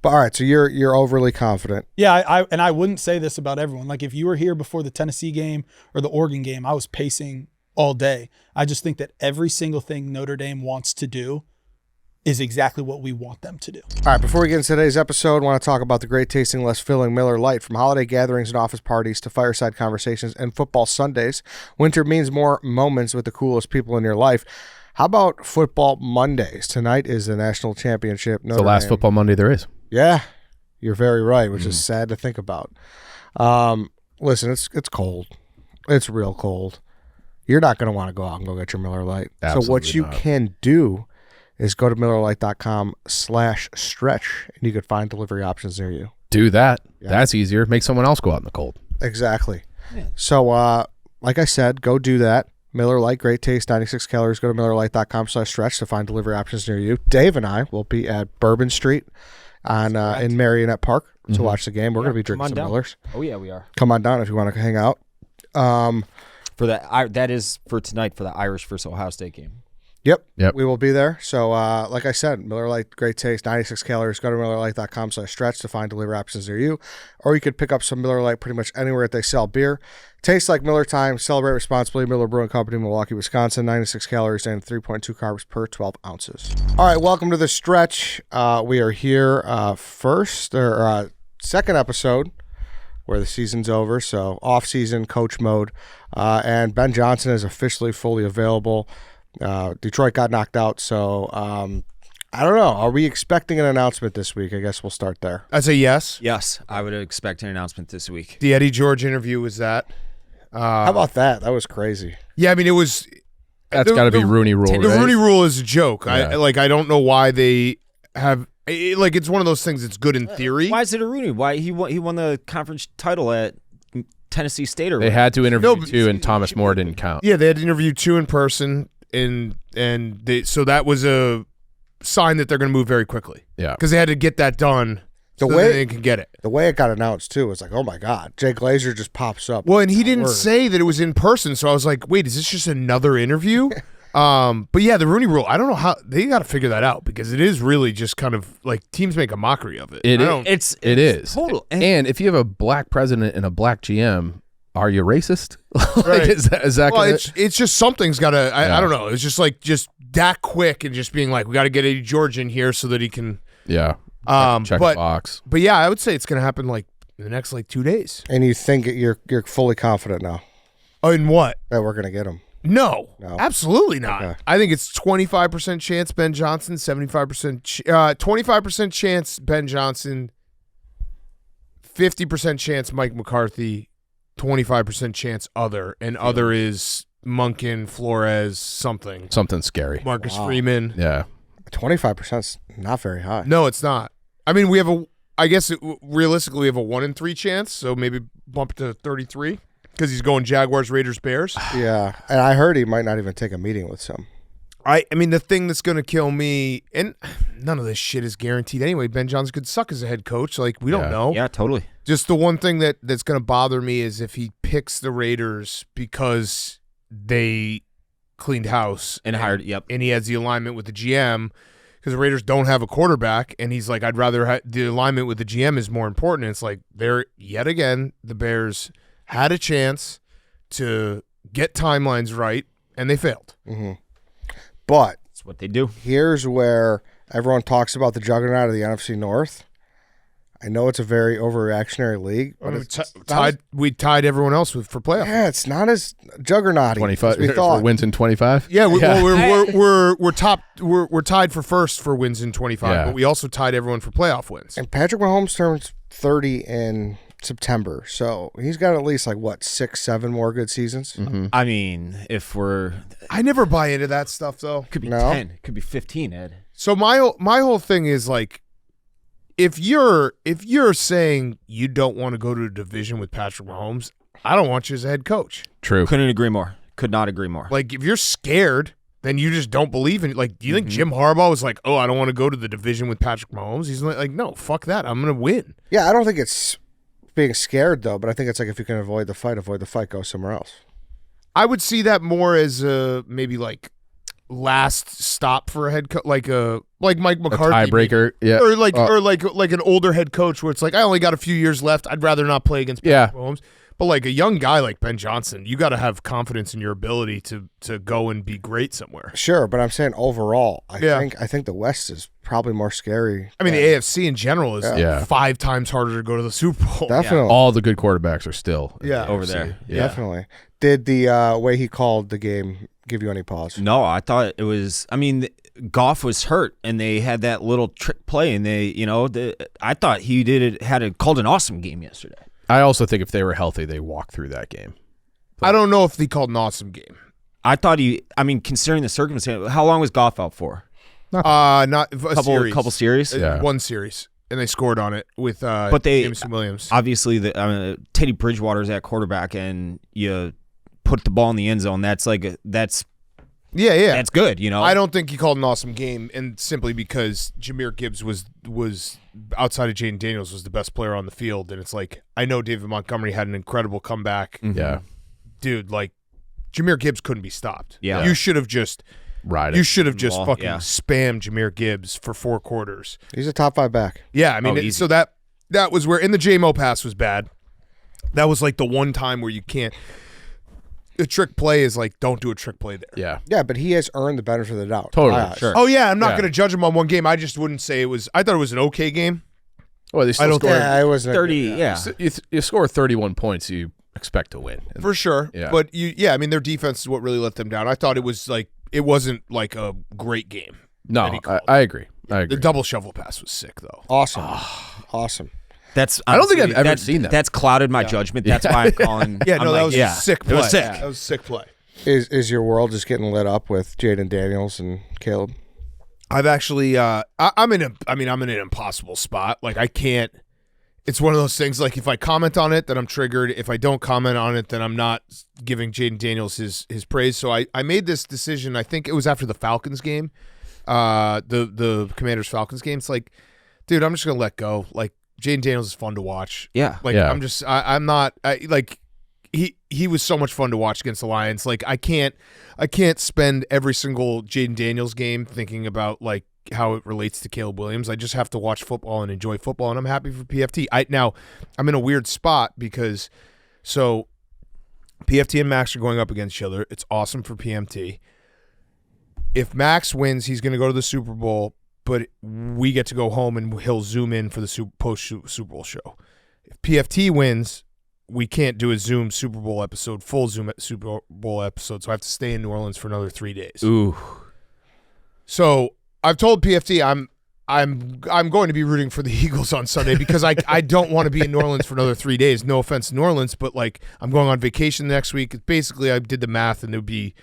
But all right, so you're overly confident. Yeah, I wouldn't say this about everyone. Like if you were here before the Tennessee game or the Oregon game, I was pacing all day. I just think that every single thing Notre Dame wants to do is exactly what we want them to do. All right, before we get into today's episode, I want to talk about the great tasting, less filling Miller Lite. From holiday gatherings and office parties to fireside conversations and football Sundays, winter means more moments with the coolest people in your life. How about football Mondays? Tonight is the national championship. It's the last football Monday there is. Yeah, you're very right, which is sad to think about. Listen, it's cold. It's real cold. You're not going to want to go out and go get your Miller Lite. Absolutely so what you can do is go to MillerLite.com/stretch, and you could find delivery options near you. Do that. Yeah. That's easier. Make someone else go out in the cold. Exactly. Yeah. So, like I said, go do that. Miller Lite, great taste, 96 calories. Go to MillerLite.com/stretch to find delivery options near you. Dave and I will be at Bourbon Street in Marionette Park to watch the game. We're going to be drinking some Millers. Oh, yeah, we are. Come on down if you want to hang out. For that is for tonight for the Irish versus Ohio State game. Yep, we will be there. So, like I said, Miller Lite, great taste, 96 calories. Go to MillerLite.com/stretch to find delivery options near you. Or you could pick up some Miller Lite pretty much anywhere that they sell beer. Tastes like Miller time. Celebrate responsibly. Miller Brewing Company, Milwaukee, Wisconsin. 96 calories and 3.2 carbs per 12 ounces. All right, welcome to the stretch. We are here second episode where the season's over. So, off-season coach mode. And Ben Johnson is officially fully available. Detroit got knocked out, so I don't know. Are we expecting an announcement this week? I guess we'll start there. I'd say yes. Yes, I would expect an announcement this week. The Eddie George interview was that. How about that? That was crazy. Yeah, I mean, it was. That's got to be Rooney Rule, The right? Rooney Rule is a joke. Yeah. I don't know why they have. It's one of those things that's good in theory. Why is it a Rooney? Why he won the conference title at Tennessee State? Or they had to interview two, and Thomas More didn't count. Yeah, they had to interview two in person. So that was a sign that they're going to move very quickly. Yeah, because they had to get that done so that they can get it. The way it got announced too was like, oh my God, Jay Glazer just pops up. Well, and he didn't say that it was in person, so I was like, wait, is this just another interview? But yeah, the Rooney Rule. I don't know how they got to figure that out because it is really just kind of like teams make a mockery of it. It is total. And if you have a black president and a black GM. Are you racist? Right. Is that well, it's just something's got to. I don't know. It's just like that quick and just being like, we got to get Eddie George in here so that he can. Yeah. Check the box. But yeah, I would say it's going to happen like in the next 2 days. And you think you're fully confident now? Oh, in what? That we're going to get him? No, absolutely not. Okay. I think it's 25% chance Ben Johnson, 25% chance Ben Johnson, 50% chance Mike McCarthy. 25% chance other, and other is Monken, Flores, something scary. Marcus Freeman. Yeah, 25% is not very high. No, it's not. I mean, realistically, we have a 1 in 3 chance, so maybe bump it to 33 because he's going Jaguars, Raiders, Bears. Yeah, and I heard he might not even take a meeting with some. I mean, the thing that's going to kill me, and none of this shit is guaranteed anyway. Ben Johnson could suck as a head coach. Like, we don't know. Yeah, totally. Just the one thing that's going to bother me is if he picks the Raiders because they cleaned house and hired, and he has the alignment with the GM because the Raiders don't have a quarterback, and he's like, I'd rather the alignment with the GM is more important. And it's like, yet again, the Bears had a chance to get timelines right, and they failed. Mm-hmm. But that's what they do. Here's where everyone talks about the juggernaut of the NFC North. I know it's a very overreactionary league, but we tied everyone else for playoff. Yeah, it's not as juggernauty 25 as we thought. For wins in 25. Yeah, we're top. We're tied for first for wins in 25, but we also tied everyone for playoff wins. And Patrick Mahomes turns 30 in September, so he's got at least 6, 7 more good seasons. Mm-hmm. I mean, I never buy into that stuff though. Could be 10, could be 15, Ed. So my whole thing is like, if you're saying you don't want to go to a division with Patrick Mahomes, I don't want you as a head coach. True. Couldn't agree more. Could not agree more. Like, if you're scared, then you just don't believe in it. Like, do you think Jim Harbaugh was like, oh, I don't want to go to the division with Patrick Mahomes? He's like, no, fuck that. I'm going to win. Yeah, I don't think it's being scared, though, but I think it's like if you can avoid the fight, go somewhere else. I would see that more as maybe like last stop for a head coach, like Mike McCarthy, tiebreaker, yeah, or like an older head coach where it's like I only got a few years left. I'd rather not play against Patrick Mahomes. But like a young guy like Ben Johnson, you got to have confidence in your ability to go and be great somewhere. Sure, but I'm saying overall, I think the West is probably more scary. I mean, the AFC in general is 5 times harder to go to the Super Bowl. Definitely, all the good quarterbacks are still over there. Yeah. Definitely. Did the way he called the game give you any pause? No, I thought it was. I mean, Goff was hurt, and they had that little trick play, and I thought he called an awesome game yesterday. I also think if they were healthy, they walk through that game. I don't know if he called an awesome game. I thought considering the circumstance, how long was Goff out for? Not a couple series. One series, and they scored on it with Jameson Williams. Obviously, Teddy Bridgewater's at quarterback, and you put the ball in the end zone. That's that's good. I don't think he called an awesome game, and simply because Jahmyr Gibbs was outside of Jaden Daniels was the best player on the field, and it's like I know David Montgomery had an incredible comeback. Mm-hmm. Yeah, dude, like Jahmyr Gibbs couldn't be stopped. Yeah, you should have just fucking spammed Jahmyr Gibbs for 4 quarters. He's a top 5 back. Yeah, I mean, so that was where, and the JMO pass was bad. That was like the one time where you can't. A trick play is like, don't do a trick play there. Yeah, but he has earned the benefit of the doubt. Totally, sure. Oh yeah, I'm not going to judge him on one game. I just wouldn't say it was. I thought it was an okay game. Well, they still scored. Yeah, it wasn't 30. You score 31 points, you expect to win for sure. Yeah. But I mean, their defense is what really let them down. I thought it was like it wasn't like a great game. No, I agree. The double shovel pass was sick though. Awesome. I don't think I've ever seen that. That's clouded my judgment. That's why I'm calling. That was a sick play. It was sick. That was a sick play. Is your world just getting lit up with Jaden Daniels and Caleb? I've actually I'm in an impossible spot. Like I can't. It's one of those things. Like if I comment on it, then I'm triggered. If I don't comment on it, then I'm not giving Jaden Daniels his praise. So I made this decision. I think it was after the Falcons game, the Commanders Falcons game. It's like, dude, I'm just gonna let go. Like Jaden Daniels is fun to watch. Yeah. Like I'm not like he was so much fun to watch against the Lions. Like I can't spend every single Jaden Daniels game thinking about like how it relates to Caleb Williams. I just have to watch football and enjoy football, and I'm happy for PFT. I'm in a weird spot because PFT and Max are going up against each other. It's awesome for PMT. If Max wins, he's going to go to the Super Bowl, but we get to go home and he'll zoom in for the post-Super Bowl show. If PFT wins, we can't do a Zoom Super Bowl episode, full Zoom Super Bowl episode, so I have to stay in New Orleans for another 3 days. Ooh. So I've told PFT I'm going to be rooting for the Eagles on Sunday because I don't want to be in New Orleans for another 3 days. No offense to New Orleans, but like I'm going on vacation next week. Basically, I did the math, and it would be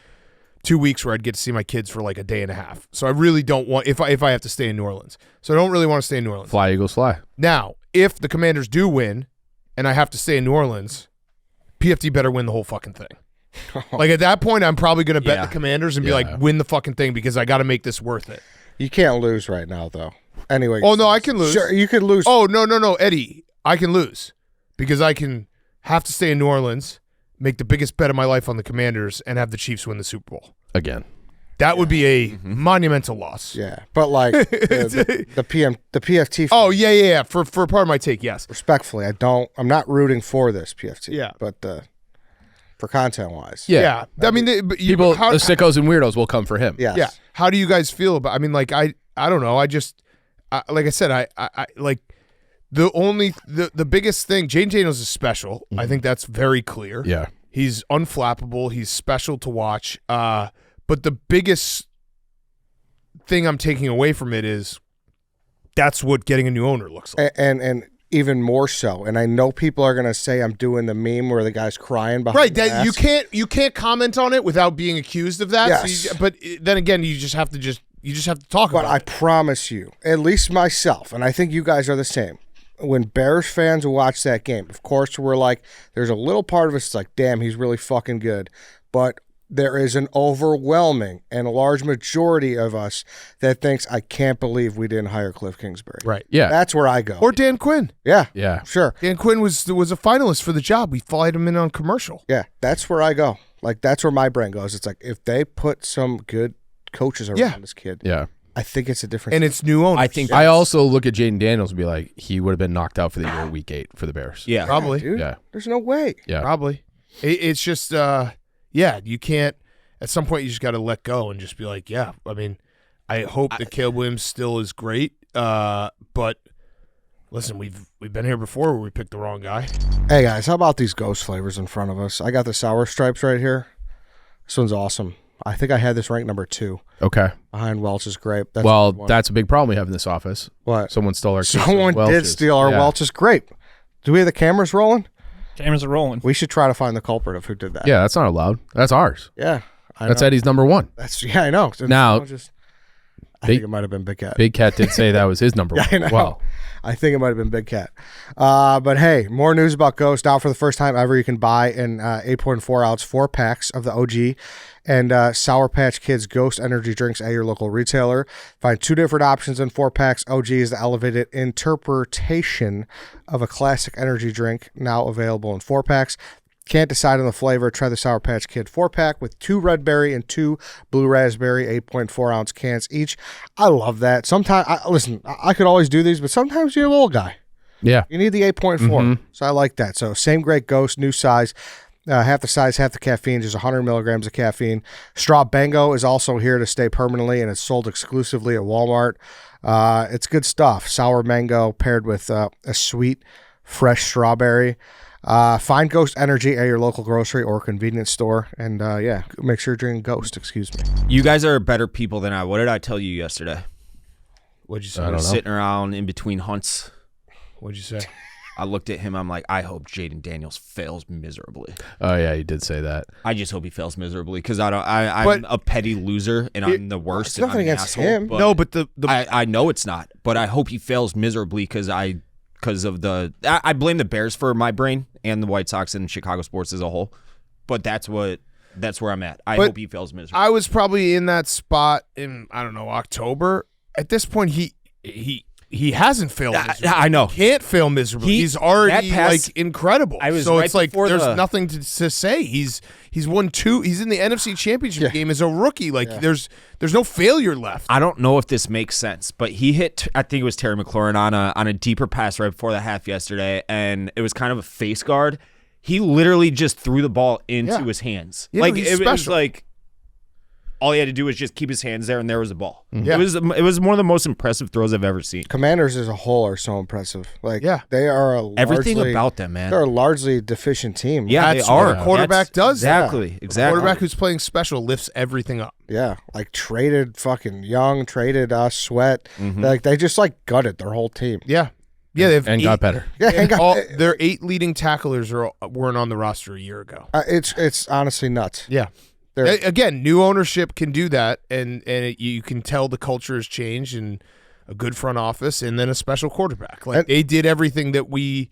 2 weeks where I'd get to see my kids for like a day and a half. So I really don't want if I have to stay in New Orleans. So I don't really want to stay in New Orleans. Fly, Eagles, fly. Now, if the Commanders do win and I have to stay in New Orleans, PFT better win the whole fucking thing. Like at that point, I'm probably going to bet the Commanders and be like, win the fucking thing because I got to make this worth it. You can't lose right now, though. Anyway. Oh, no, I can lose. Sure, you could lose. Oh, no, Eddie. I can lose because I can have to stay in New Orleans, make the biggest bet of my life on the Commanders, and have the Chiefs win the Super Bowl. Again. That would be a monumental loss. Yeah, but like the PFT. Oh yeah. For part of my take, yes. Respectfully, I'm not rooting for this PFT. Yeah, but for content wise, yeah. I mean, the sickos and weirdos will come for him. Yes. Yeah. How do you guys feel about? I mean, like I don't know. Like I said, I like the biggest thing. Jaden Daniels is special. I think that's very clear. Yeah. He's unflappable. He's special to watch. But the biggest thing I'm taking away from it is that's what getting a new owner looks like. And even more so. And I know people are going to say I'm doing the meme where the guy's crying behind right. the That you can't comment on it without being accused of that. Yes. So but then again, you just have to talk about it. But I promise you, at least myself, and I think you guys are the same. When Bears fans watch that game, of course, we're like, there's a little part of us that's like, damn, he's really fucking good. But there is an overwhelming and large majority of us that thinks, I can't believe we didn't hire Cliff Kingsbury. Right. Yeah. That's where I go. Or Dan Quinn. Yeah. Yeah. Sure. Dan Quinn was a finalist for the job. We flied him in on commercial. Yeah. That's where I go. Like, that's where my brain goes. It's like, if they put some good coaches around Yeah. this kid. Yeah. I think it's a different. And it's new owners. I think I also look at Jaden Daniels and be like, he would have been knocked out for the year week 8 for the Bears. yeah. probably. dude. Yeah. There's no way. Yeah. Probably. It's just, you can't. At some point, you just got to let go and just be like, yeah. I mean, I hope that Caleb Williams still is great. But listen, we've been here before where we picked the wrong guy. Hey guys, how about these ghost flavors in front of us? I got the sour stripes right here. This one's awesome. I think I had this ranked number 2 Okay. behind Welch's grape. That's Well, a good one. that's a big problem we have in this office. what? Someone stole our case of Someone did Welch's. steal our Yeah. Welch's grape. Do we have the cameras rolling? Cameras are rolling. We should try to find the culprit of who did that. Yeah, that's not allowed. That's ours. Yeah. I That's know. Eddie's number 1. I know. Now, I think it might have been Big Cat. Big Cat did say that was his number 1. I know. Wow. I think it might have been Big Cat. But hey, more news about Ghost. Now for the first time ever, you can buy an 8.4 ounce 4-packs of the OG and Sour Patch Kids Ghost energy drinks at your local retailer. Find 2 different options in 4-packs. OG is the elevated interpretation of a classic energy drink, now available in 4-packs. Can't decide on the flavor? Try the Sour Patch Kid 4-pack with 2 red berry and 2 blue raspberry 8.4 ounce cans each. I love that. Sometimes, listen, I could always do these, but sometimes you're a little guy. Yeah. You need the 8.4. So I like that. So same great Ghost, new size. Half the size, half the caffeine, just 100 milligrams of caffeine. Straw Bango is also here to stay permanently, and it's sold exclusively at Walmart. It's good stuff. Sour mango paired with a sweet, fresh strawberry. Find Ghost Energy at your local grocery or convenience store. And make sure you're drinking Ghost, excuse me. You guys are better people than I. What did I tell you yesterday? What'd you say? I don't know. Sitting around in between hunts. What'd you say? I looked at him. I'm like, I hope Jaden Daniels fails miserably. Oh, yeah, you did say that. I just hope he fails miserably because I'm But- a petty loser and I'm the worst. It's and nothing I'm an against asshole, him. but No, but the I know it's not. But I hope he fails miserably because of the. I blame the Bears for my brain and the White Sox and Chicago sports as a whole. But that's where I'm at. I But hope he fails miserably. I was probably in that spot in October. At this point, he hasn't failed. miserably. I know. Can't fail miserably. He's already that pass- incredible. I was so right it's like before there's the- nothing to say. He's won 2. He's in the NFC Championship game as a rookie. There's no failure left. I don't know if this makes sense, but he hit. I think it was Terry McLaurin on a deeper pass right before the half yesterday, and it was kind of a face guard. He literally just threw the ball into his hands. Yeah, like he's it was special. like all he had to do was just keep his hands there, and there was the ball. Yeah. It was one of the most impressive throws I've ever seen. Commanders as a whole are so impressive. They are Everything largely, about them, man. They're a largely deficient team. Yeah, That's they are. what a quarterback That's- does that. Exactly. A Exactly. quarterback who's playing special lifts everything up. Yeah, like traded fucking Young, traded Sweat. Mm-hmm. Like they just like gutted their whole team. Yeah. Yeah, they've And got better. Yeah, and got, their 8 leading tacklers weren't on the roster a year ago. it's honestly nuts. Yeah. They're- Again, new ownership can do that, and you can tell the culture has changed, and a good front office, and then a special quarterback. Like they did everything that we,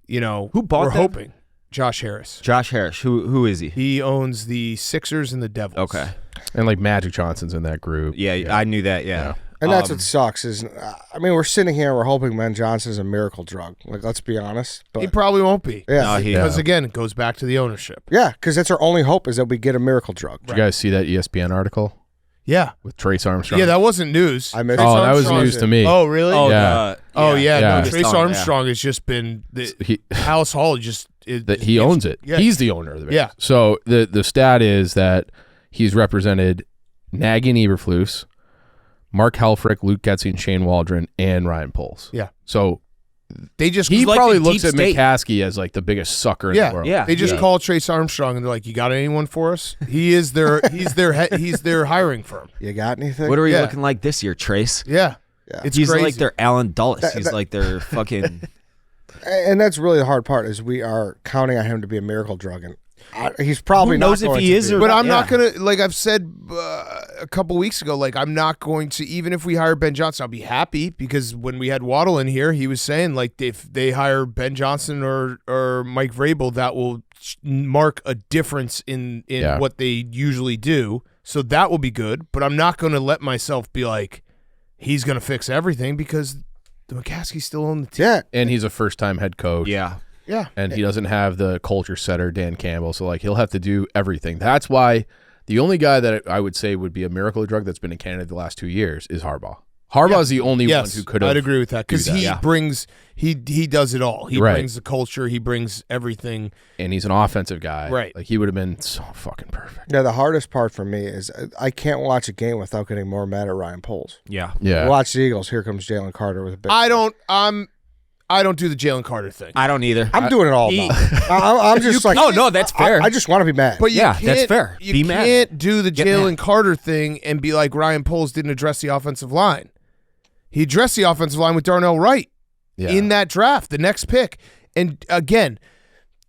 Who bought were them? hoping. Josh Harris. Josh Harris. Who is he? He owns the Sixers and the Devils. Okay. And like Magic Johnson's in that group. Yeah, I knew that. Yeah. And that's what sucks is, we're sitting here and we're hoping Ben Johnson's a miracle drug. Like, let's be honest. But He probably won't be. yeah, No, he- Because again, it goes back to the ownership. yeah, because that's our only hope is that we get a miracle drug. Did you guys see that ESPN article Yeah. with Trace Armstrong? Yeah, that wasn't news. I missed Trace Oh, that was Armstrong- news to me. Oh, really? Oh, Yeah. Oh, yeah. Yeah. No, Just Trace on, yeah. Armstrong has just been He, House Hall just that he owns it. Yeah. He's the owner of the Bears. Yeah. So the stat is that he's represented Nagy and Eberflus, Mark Helfrich, Luke Getzing, Shane Waldron, and Ryan Poles. Yeah. So They just he like probably the looks deep at state. McCaskey as like the biggest sucker in yeah, the world. Yeah. They just call Trace Armstrong and they're like, "You got anyone for us?" He is their he's their hiring firm. You got anything? What are we Yeah. looking like this year, Trace? Yeah. Yeah. It's He's crazy. like their Alan Dulles. That- He's that- like their fucking. And that's really the hard part is we are counting on him to be a miracle drug, and he's probably Who knows not if going he to is be. or But not, I'm not yeah. gonna, like I've said a couple weeks ago, like I'm not going to, even if we hire Ben Johnson, I'll be happy because when we had Waddle in here, he was saying like if they hire Ben Johnson or Mike Vrabel, that will mark a difference in what they usually do. So that will be good. But I'm not going to let myself be like he's going to fix everything because the McCaskey still on the team. Yeah, And he's a first-time head coach. Yeah. Yeah. And he doesn't have the culture setter, Dan Campbell. So, like, he'll have to do everything. That's why The only guy that I would say would be a miracle drug that's been a candidate the last 2 years is Harbaugh. Harbaugh is the only one who could have. I'd agree with that because he brings he does it all. He brings the culture. He brings everything, and he's an offensive guy. Right, like he would have been so fucking perfect. Yeah, the hardest part for me is I can't watch a game without getting more mad at Ryan Poles. Yeah. Watch the Eagles. Here comes Jalen Carter with a big. I don't do the Jalen Carter thing. I don't either. I'm doing it all now. I'm just like no, that's fair. I just want to be mad. But that's fair. You can't do the Jalen Carter thing and be like Ryan Poles didn't address the offensive line. He addressed the offensive line with Darnell Wright in that draft, the next pick. And again,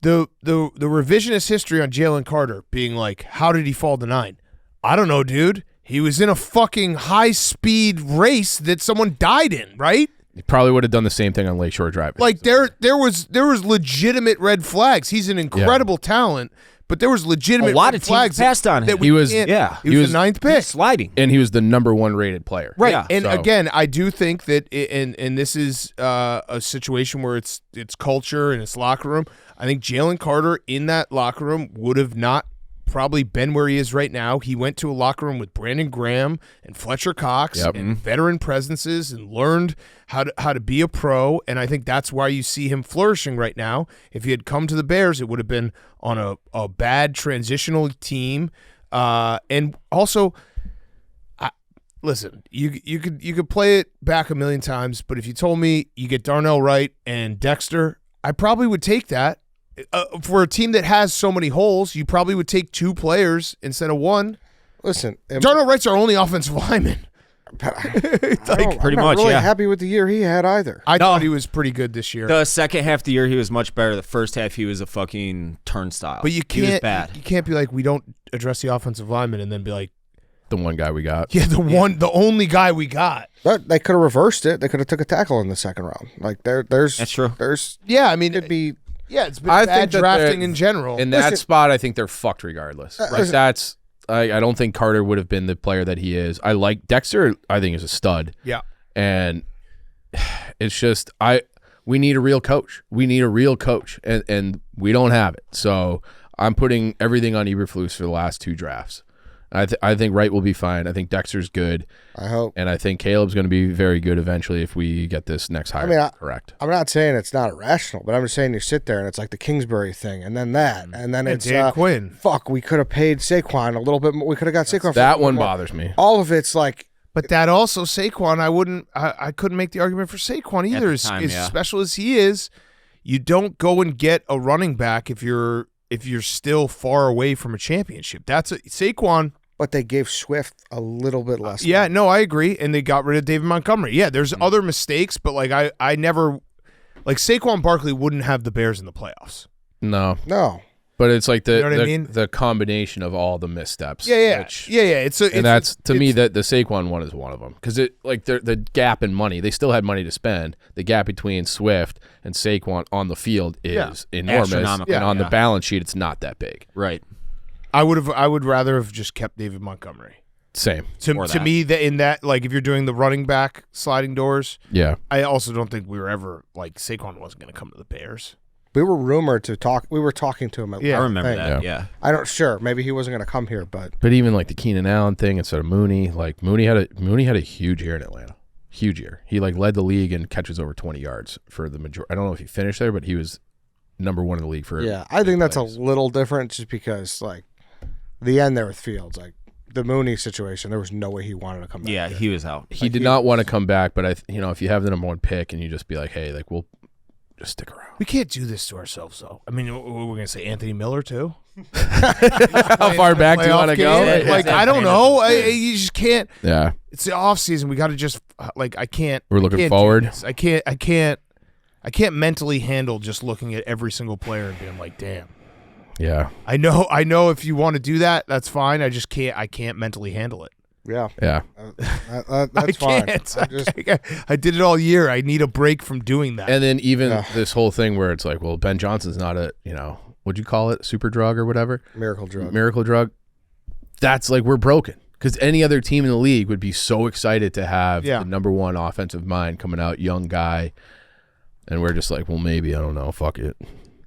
the revisionist history on Jalen Carter being like, how did he fall to 9? I don't know, dude. He was in a fucking high-speed race that someone died in, right? He probably would have done the same thing on Lakeshore Drive. Like there was legitimate red flags. He's an incredible talent, but there was legitimate a lot red of flags teams passed on him. He was the 9th pick. Sliding. And he was the number 1 rated player. Right. Yeah. And So- again, I do think that and this is a situation where it's culture and it's locker room. I think Jalen Carter in that locker room would have not probably been where he is right now. He went to a locker room with Brandon Graham and Fletcher Cox and veteran presences and learned how to be a pro, and I think that's why you see him flourishing right now. If he had come to the Bears, it would have been on a bad transitional team. And also, listen, you could play it back a million times, but if you told me you get Darnell Wright and Dexter, I probably would take that. For a team that has so many holes, you probably would take 2 players instead of 1. Listen, Darnell Wright's our only offensive lineman. I'm not really happy with the year he had either. I thought he was pretty good this year. The second half of the year, he was much better. The first half, he was a fucking turnstile. But you He was can't bad. you can't be like, we don't address the offensive lineman and then be like, The one guy we got. the only guy we got. But they could have reversed it. They could have took a tackle in the second round. Like there's That's true. I mean, it'd be. Yeah, it's been I bad think that drafting in general. In that spot, I think they're fucked regardless. Like that's I don't think Carter would have been the player that he is. I like Dexter. I think is a stud. Yeah, and it's just we need a real coach. We need a real coach, and we don't have it. So I'm putting everything on Eberflus for the last 2 drafts. I think Wright will be fine. I think Dexter's good. I hope. And I think Caleb's going to be very good eventually if we get this next hire correct. I'm not saying it's not irrational, but I'm just saying you sit there and it's like the Kingsbury thing, and then that, and then it's Dan Quinn. Fuck, we could have paid Saquon a little bit more. We could have got Saquon. That one bothers me. All of it's like. But that also Saquon, I couldn't make the argument for Saquon either. As special as he is, you don't go and get a running back if you're still far away from a championship. That's Saquon. But they gave Swift a little bit less. Yeah, no, I agree. And they got rid of David Montgomery. Yeah, there's other mistakes, but like I never like Saquon Barkley wouldn't have the Bears in the playoffs. No. But it's like the combination of all the missteps. Yeah. That's to me that the Saquon one is one of them because it like the gap in money. They still had money to spend. The gap between Swift and Saquon on the field is enormous, and on the balance sheet, it's not that big. Right. I would rather have just kept David Montgomery. Same. To me, in that like if you're doing the running back sliding doors, yeah. I also don't think we were ever like Saquon wasn't going to come to the Bears. We were rumored to talk. We were talking to him. I remember that. Yeah. I don't. Sure, maybe he wasn't going to come here, but even like the Keenan Allen thing instead of Mooney, like Mooney had a huge year in Atlanta. Huge year. He like led the league in catches over 20 yards for the majority. I don't know if he finished there, but he was number 1 in the league for. Yeah, I think that's a little different, just because like the end there with Fields, like the Mooney situation, there was no way he wanted to come back. Yeah, he was out. He did not want to come back, but if you have the number 1 pick and you just be like, hey, like we'll just stick around. We can't do this to ourselves, though. I mean, we're going to say Anthony Miller too. How far back do you want to go? Like I don't know. You just can't. Yeah, it's the off season. We got to just like I can't. We're looking forward. I can't mentally handle just looking at every single player and being like, damn. Yeah, I know. If you want to do that, that's fine. I just can't. I can't mentally handle it. Yeah. That's fine. I did it all year. I need a break from doing that. And then even this whole thing where it's like, well, Ben Johnson's not a, what'd you call it? Super drug or whatever? Miracle drug. That's like, we're broken. Because any other team in the league would be so excited to have the number 1 offensive mind coming out, young guy. And we're just like, well, maybe, I don't know, fuck it.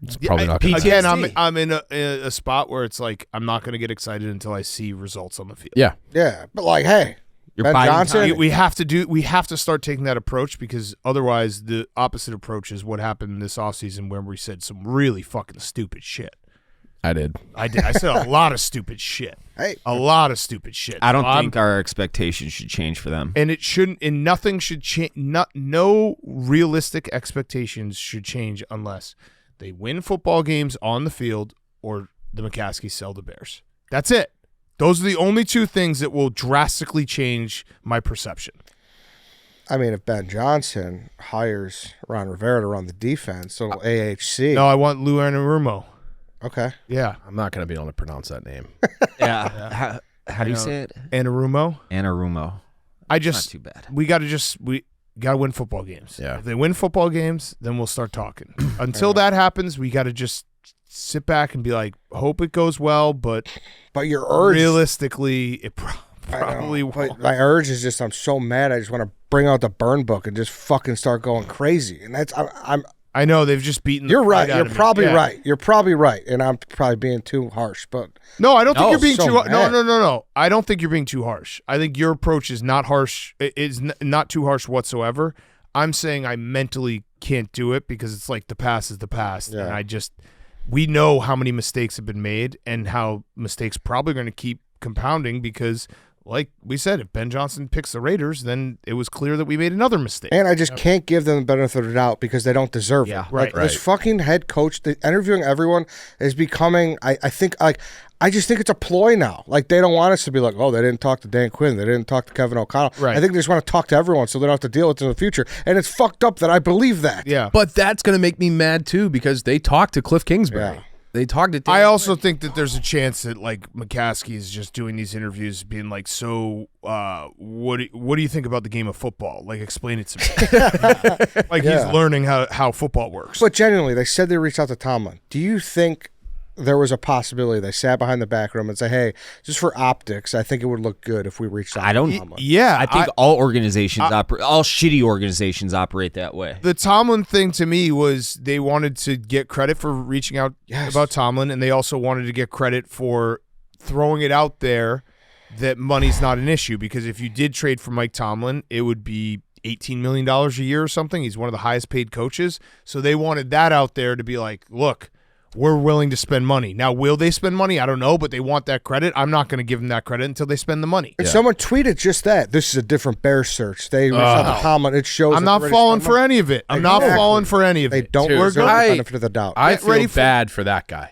It's probably not going to Again, PTSD. I'm in a spot where it's like I'm not going to get excited until I see results on the field. Yeah. Yeah, but like, hey, You're Ben biding Johnson. time. We have to start taking that approach, because otherwise the opposite approach is what happened this offseason, where we said some really fucking stupid shit. I did. I said a lot of stupid shit. Hey. A lot of stupid shit. I don't think our expectations should change for them. And it shouldn't, and nothing should change. No realistic expectations should change unless they win football games on the field or the McCaskies sell the Bears. That's it. Those are the only two things that will drastically change my perception. I mean, if Ben Johnson hires Ron Rivera to run the defense, so AHC. No, I want Lou Anarumo. Okay. Yeah. I'm not going to be able to pronounce that name. Yeah. How do you say it? Anarumo. Anarumo. I Not just, too bad. we got to win football games. Yeah. If they win football games, then we'll start talking. Until that happens, we got to just sit back and be like, hope it goes well, but Your urge. realistically, it I know, probably but won't. my urge is just I'm so mad. I just want to bring out the burn book and just fucking start going crazy. And that's I'm I know they've just beaten. you're the right. fight out You're of me. probably Yeah. right. You're probably right. And I'm probably being too harsh. But No, I don't think No, you're being so too. No, mad. no. I don't think you're being too harsh. I think your approach is not harsh. Not too harsh whatsoever. I'm saying I mentally can't do it because it's like the past is the past, Yeah. and we know how many mistakes have been made and how mistakes probably going to keep compounding because, like we said, if Ben Johnson picks the Raiders, then it was clear that we made another mistake. and I just can't give them the benefit of the doubt because they don't deserve Yeah, it. right, Like, this fucking head coach, interviewing everyone is becoming. I think like. I just think it's a ploy now. Like, they don't want us to be like, oh, they didn't talk to Dan Quinn. They didn't talk to Kevin O'Connell. Right. I think they just want to talk to everyone so they don't have to deal with it in the future. And it's fucked up that I believe that. Yeah. But that's going to make me mad too because they talked to Cliff Kingsbury. Yeah. They talked to Dan I also think that there's a chance that like McCaskey is just doing these interviews, being like, "So, what do you think about the game of football? Like, explain it to me." Like Yeah. he's learning how football works. But genuinely, they said they reached out to Tomlin. Do you think there was a possibility they sat behind the back room and say, hey, just for optics, I think it would look good if we reached out I don't- to Tomlin? Yeah, I think all organizations all shitty organizations operate that way. the Tomlin thing to me was they wanted to get credit for reaching out about Tomlin, and they also wanted to get credit for throwing it out there that money's not an issue, because if you did trade for Mike Tomlin, it would be $18 million a year or something. He's one of the highest paid coaches. So they wanted that out there to be like, look, we're willing to spend money. Now, will they spend money? I don't know, but they want that credit. I'm not going to give them that credit until they spend the money. And someone tweeted just that. This is a different Bears search. They reached out to Tomlin. It shows. I'm that not they're ready to falling spend for money. any of it. I'm not Exactly. falling for any of They it. don't Dude, deserve the I- benefit of the doubt. I Get ready feel for- bad for that guy.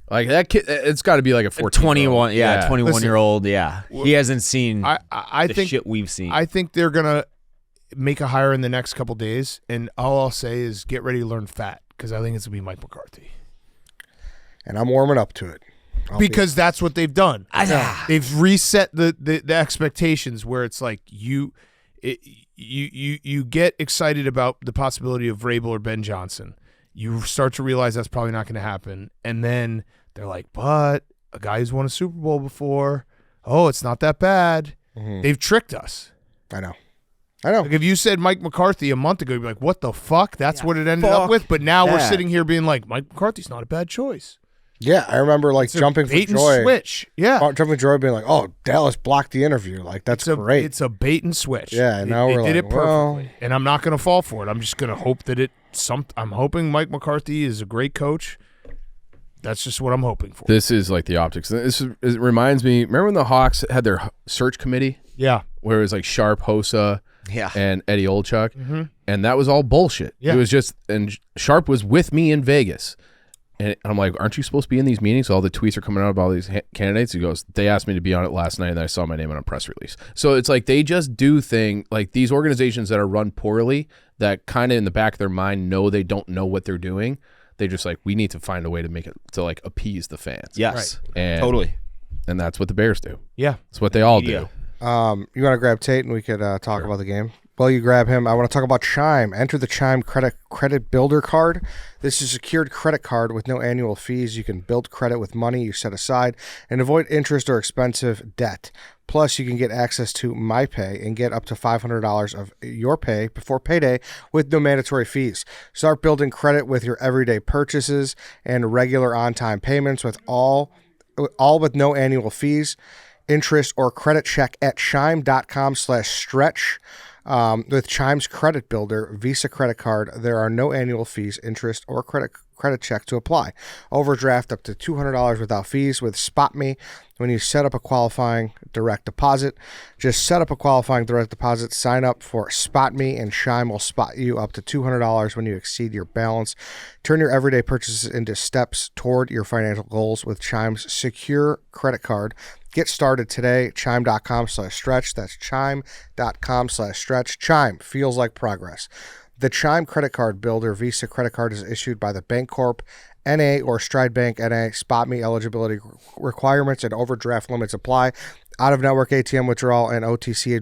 Like that kid, it's got to be like a 14. 21, 21-year-old, yeah. He hasn't seen I the think shit we've seen. I think they're gonna make a hire in the next couple days, and all I'll say is get ready to learn fat, because I think it's gonna be Mike McCarthy, And I'm warming up to it. because that's what they've done. They've reset the expectations where it's like you get excited about the possibility of Vrabel or Ben Johnson. You start to realize that's probably not going to happen, and then they're like, but a guy who's won a Super Bowl before, oh, it's not that bad. They've tricked us. I know. I know. Like if you said Mike McCarthy a month ago, you'd be like, what the fuck? That's what it ended up with. But now we're that. sitting here being like, Mike McCarthy's not a bad choice. Yeah, I remember like It's a jumping for bait and joy. switch. Yeah. Jumping for joy, being like, "Oh, Dallas blocked the interview. Like that's great." It's a bait and switch. Yeah, and now they we're did like, it perfectly. well- And I'm not going to fall for it. I'm just going to hope that I'm hoping Mike McCarthy is a great coach. That's just what I'm hoping for. This is like the optics. It reminds me. Remember when the Hawks had their search committee Yeah. where it was like Sharp, Hosa, yeah. and Eddie Olchuk, and that was all bullshit. Yeah. It was just, and Sharp was with me in Vegas, and I'm like, aren't you supposed to be in these meetings? All the tweets are coming out about all these candidates. He goes, they asked me to be on it last night, and then I saw my name on a press release. So it's like they just do like these organizations that are run poorly, that kind of in the back of their mind know they don't know what they're doing. They just like, we need to find a way to make it to like appease the fans. Yes. And Totally. And that's what the Bears do. Yeah. That's what they all Media. do. You want to grab Tate and we could talk about the game? While you grab him, I want to talk about Chime. Enter the Chime credit builder card. This is a secured credit card with no annual fees. You can build credit with money you set aside and avoid interest or expensive debt. Plus, you can get access to My Pay and get up to $500 of your pay before payday with no mandatory fees. Start building credit with your everyday purchases and regular on-time payments with all with no annual fees, interest, or credit check at chime.com/stretch. With Chime's Credit Builder Visa credit card, there are no annual fees, interest, or credit check to apply. Overdraft up to $200 without fees with SpotMe when you set up a qualifying direct deposit. Just set up a qualifying direct deposit, sign up for SpotMe, and Chime will spot you up to $200 when you exceed your balance. Turn your everyday purchases into steps toward your financial goals with Chime's secure credit card. Get started today, chime.com/stretch. That's chime.com/stretch. Chime feels like progress. The Chime Credit Card Builder Visa Credit Card is issued by the Bancorp NA or Stride Bank NA. SpotMe eligibility requirements and overdraft limits apply. Out-of-network ATM withdrawal and OTC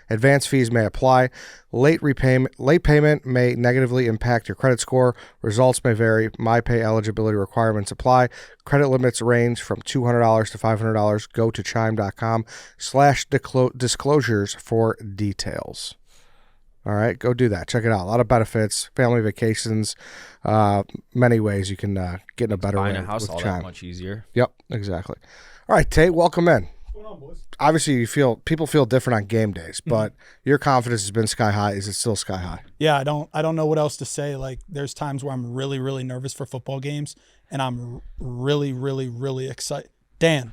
advance fees may apply. Late payment may negatively impact your credit score. Results may vary. MyPay eligibility requirements apply. Credit limits range from $200 to $500. Go to chime.com/disclosures for details. All right, go do that. Check it out. A lot of benefits, family vacations, many ways you can get in a better way Buying a house with all Chime. that much easier. Yep, exactly. All right, Tate, welcome in. Obviously, people feel different on game days, but your confidence has been sky high. Is it still sky high? Yeah, I don't know what else to say. Like, there's times where I'm really, really nervous for football games, and I'm really, really, really excited. Dan.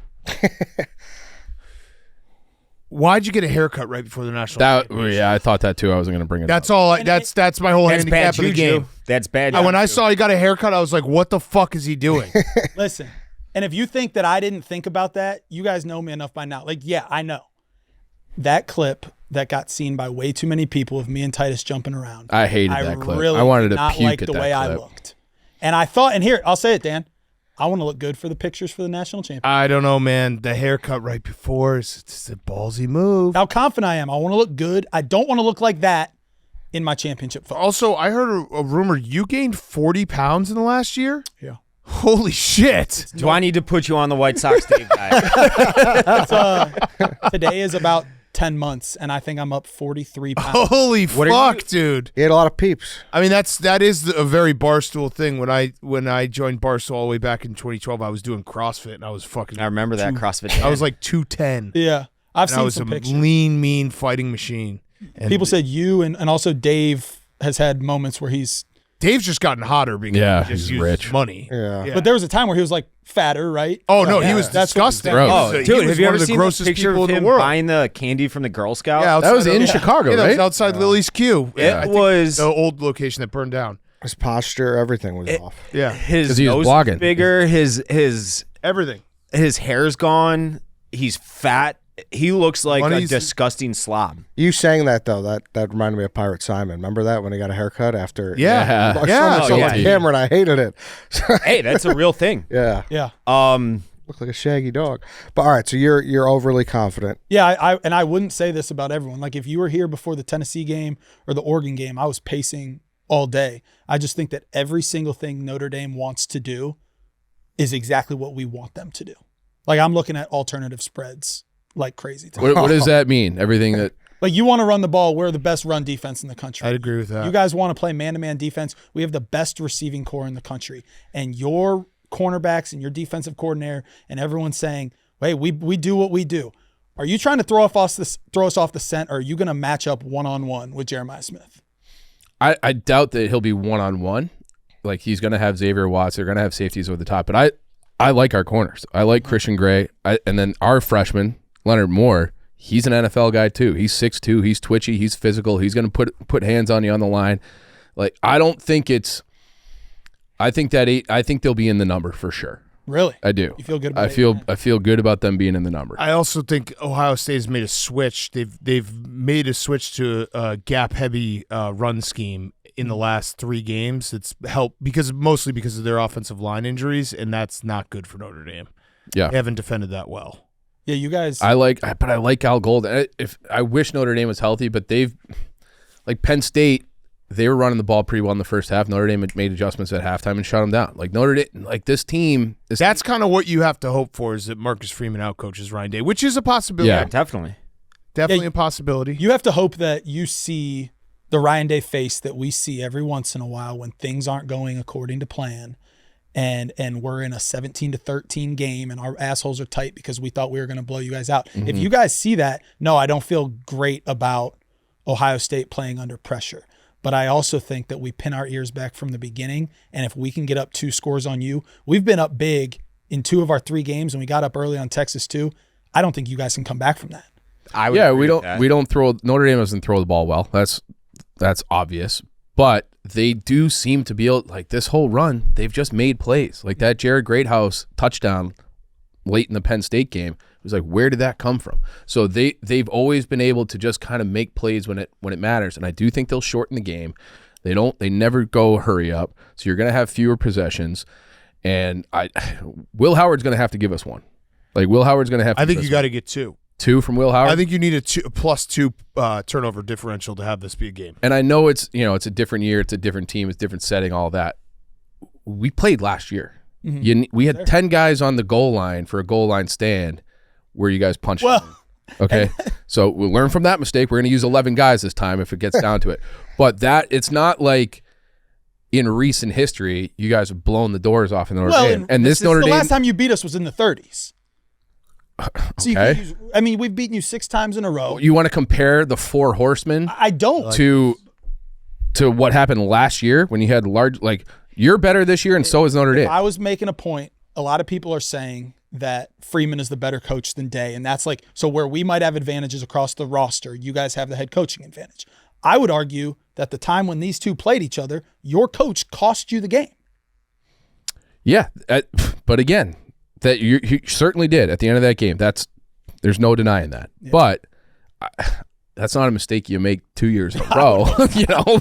Why'd you get a haircut right before the national? Yeah, I thought that too. I wasn't going to bring it That's up. all. That's my whole That's bad handicap of the juju. game. That's bad. When I juju. saw he got a haircut, I was like, "What the fuck is he doing?" Listen, and if you think that I didn't think about that, you guys know me enough by now. Like, yeah, I know. That clip that got seen by way too many people of me and Titus jumping around. I hated that clip. Really I wanted did to not puke like at the that way I clip. looked. And I thought, and here, I'll say it, Dan. I want to look good for the pictures for the national championship. I don't know, man. The haircut right before is it's a ballsy move. How confident I am. I want to look good. I don't want to look like that in my championship photo. Also, I heard a rumor you gained 40 pounds in the last year. Yeah. Holy shit! Do I need to put you on the White Sox tape, guy? Today is about 10 months, and I think I'm up 43 pounds. Holy What are fuck, dude! He had a lot of peeps. I mean, that is a very Barstool thing. When I joined Barstool all the way back in 2012, I was doing CrossFit and I was fucking. I remember that CrossFit. I was like 210. Yeah. I've And I seen was some a pictures. lean, mean fighting machine. And People said you and also Dave has had moments where he's Dave's just gotten hotter because Yeah, he just he's uses rich. money. Yeah. but there was a time where he was like fatter, right? Oh no, Yeah, he was that's disgusting. gross. Oh, He dude, was have you one ever of the seen the grossest picture people of in him the world? buying the candy from the Girl Scout? Yeah, That was outside in of- Chicago, yeah, that was right? outside Lily's Q. Yeah, I It think was the old location that burned down. His posture, everything was off. Yeah, his 'Cause he was nose blogging. is bigger. His everything. hair's gone. He's fat. He looks like Money's- a disgusting slob. You saying that though, that reminded me of Pirate Simon. Remember that when he got a haircut after? Yeah. I Yeah. saw Oh, it yeah. on camera and I hated it. Hey, that's a real thing. Yeah, Yeah. looked like a shaggy dog. But all right, so you're overly confident. Yeah, I wouldn't say this about everyone. Like, if you were here before the Tennessee game or the Oregon game, I was pacing all day. I just think that every single thing Notre Dame wants to do is exactly what we want them to do. Like, I'm looking at alternative spreads like crazy today. What does that mean? Everything that Like, you want to run the ball. We're the best run defense in the country. I'd agree with that. You guys want to play man-to-man defense. We have the best receiving core in the country. And your cornerbacks and your defensive coordinator and everyone's saying, hey, we do what we do. Are you trying to throw us off the scent, or are you going to match up one-on-one with Jeremiah Smith? I doubt that he'll be one-on-one. Like, he's going to have Xavier Watts. They're going to have safeties over the top. But I like our corners. I like Christian Gray. And then our freshman, Leonard Moore, he's an NFL guy too. He's 6'2". He's twitchy. He's physical. He's going to put hands on you on the line. Like, I don't think it's – I think they'll be in the number for sure. Really? I do. You feel good about I it? feel good about them being in the number. I also think Ohio State has made a switch. They've made a switch to a gap-heavy run scheme in the last 3 games. It's helped mostly because of their offensive line injuries, and that's not good for Notre Dame. Yeah. They haven't defended that well. Yeah, you guys. I like Al Golden. I wish Notre Dame was healthy, but they've like Penn State, they were running the ball pretty well in the first half. Notre Dame had made adjustments at halftime and shut them down. Like Notre Dame, like this team. That's kind of what you have to hope for, is that Marcus Freeman outcoaches Ryan Day, which is a possibility. Yeah. Definitely. Definitely a possibility. You have to hope that you see the Ryan Day face that we see every once in a while when things aren't going according to plan, and we're in a 17-13 game and our assholes are tight because we thought we were going to blow you guys out. If you guys see that, no, I don't feel great about Ohio State playing under pressure. But I also think that we pin our ears back from the beginning, and if we can get up 2 scores on you, we've been up big in 2 of our 3 games, and we got up early on Texas too. I don't think you guys can come back from that. We don't throw. Notre Dame doesn't throw the ball well. That's obvious. But they do seem to be able, like this whole run, they've just made plays. Like that Jared Greathouse touchdown late in the Penn State game. It was like, where did that come from? So they've always been able to just kind of make plays when it matters. And I do think they'll shorten the game. They never go hurry up. So you're going to have fewer possessions. And Will Howard's going to have to give us one. Like Will Howard's going to have to I think give you us got to get 2. 2 from Will Howard. I think you need a +2 turnover differential to have this be a game. And I know it's a different year, it's a different team, it's a different setting, all that. We played last year. We had 10 guys on the goal line for a goal line stand where you guys punched them. Okay, so we'll learn from that mistake. We're going to use 11 guys this time if it gets down to it. But it's not like in recent history you guys have blown the doors off in Notre Dame. And this Notre Dame, the last time you beat us was in the 30s. So okay. We've beaten you 6 times in a row. You want to compare the 4 horsemen I don't. to what happened last year when you had large, like, you're better this year and so is Notre Dame. I was making a point. A lot of people are saying that Freeman is the better coach than Day. And that's like, so where we might have advantages across the roster, you guys have the head coaching advantage. I would argue that the time when these two played each other, your coach cost you the game. Yeah. But again, that you certainly did at the end of that game. There's no denying that. Yeah. But that's not a mistake you make 2 years in a row.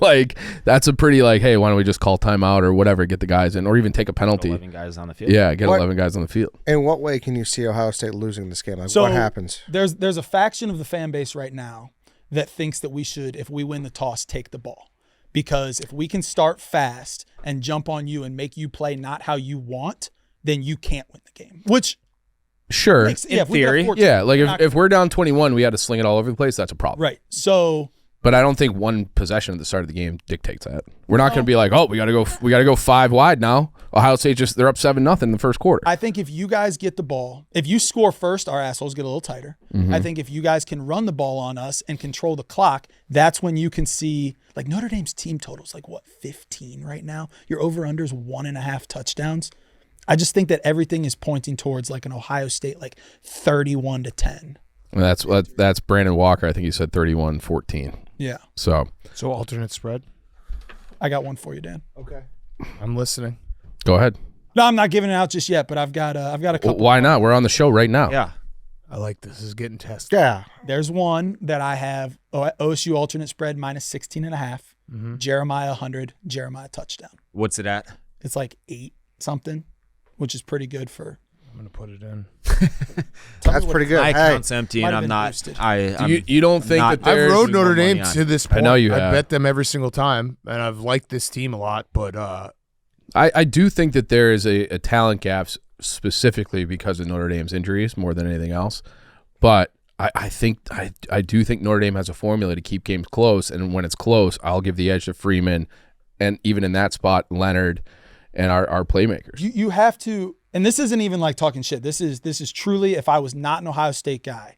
Like that's a pretty hey, why don't we just call timeout or whatever, get the guys in, or even take a penalty. 11 guys on the field. Yeah, get 11 guys on the field. In what way can you see Ohio State losing this game? What happens? There's a faction of the fan base right now that thinks that we should, if we win the toss, take the ball. Because if we can start fast and jump on you and make you play not how you want, then you can't win the game. Which, sure, in theory, if we're down 21, we had to sling it all over the place. That's a problem, right? So, but I don't think one possession at the start of the game dictates that. We're not going to be like, oh, we got to go 5 wide now. Ohio State they're up 7-0 in the first quarter. I think if you guys get the ball, if you score first, our assholes get a little tighter. I think if you guys can run the ball on us and control the clock, that's when you can see, like, Notre Dame's team total's 15 right now. Your over-under's 1.5 touchdowns. I just think that everything is pointing towards an Ohio State 31-10. That's Brandon Walker. I think he said 31-14. Yeah. So alternate spread. I got one for you, Dan. Okay. I'm listening. Go ahead. No, I'm not giving it out just yet, but I've got a couple. Why not? We're on the show right now. Yeah. I like this. This is getting tested. Yeah. There's one that I have, OSU alternate spread -16.5. Jeremiah 100, Jeremiah touchdown. What's it at? It's 8 something, which is pretty good for. I'm going to put it in. That's pretty good. My account's empty and Might have I'm been not. boosted. You don't think that I've there's rode Notre Dame to this point. I know you have. I bet them every single time, and I've liked this team a lot. But I do think that there is a talent gap specifically because of Notre Dame's injuries more than anything else. But I do think Notre Dame has a formula to keep games close, and when it's close, I'll give the edge to Freeman, and even in that spot, Leonard and our playmakers. You have to, and this isn't even talking shit. This is truly, if I was not an Ohio State guy,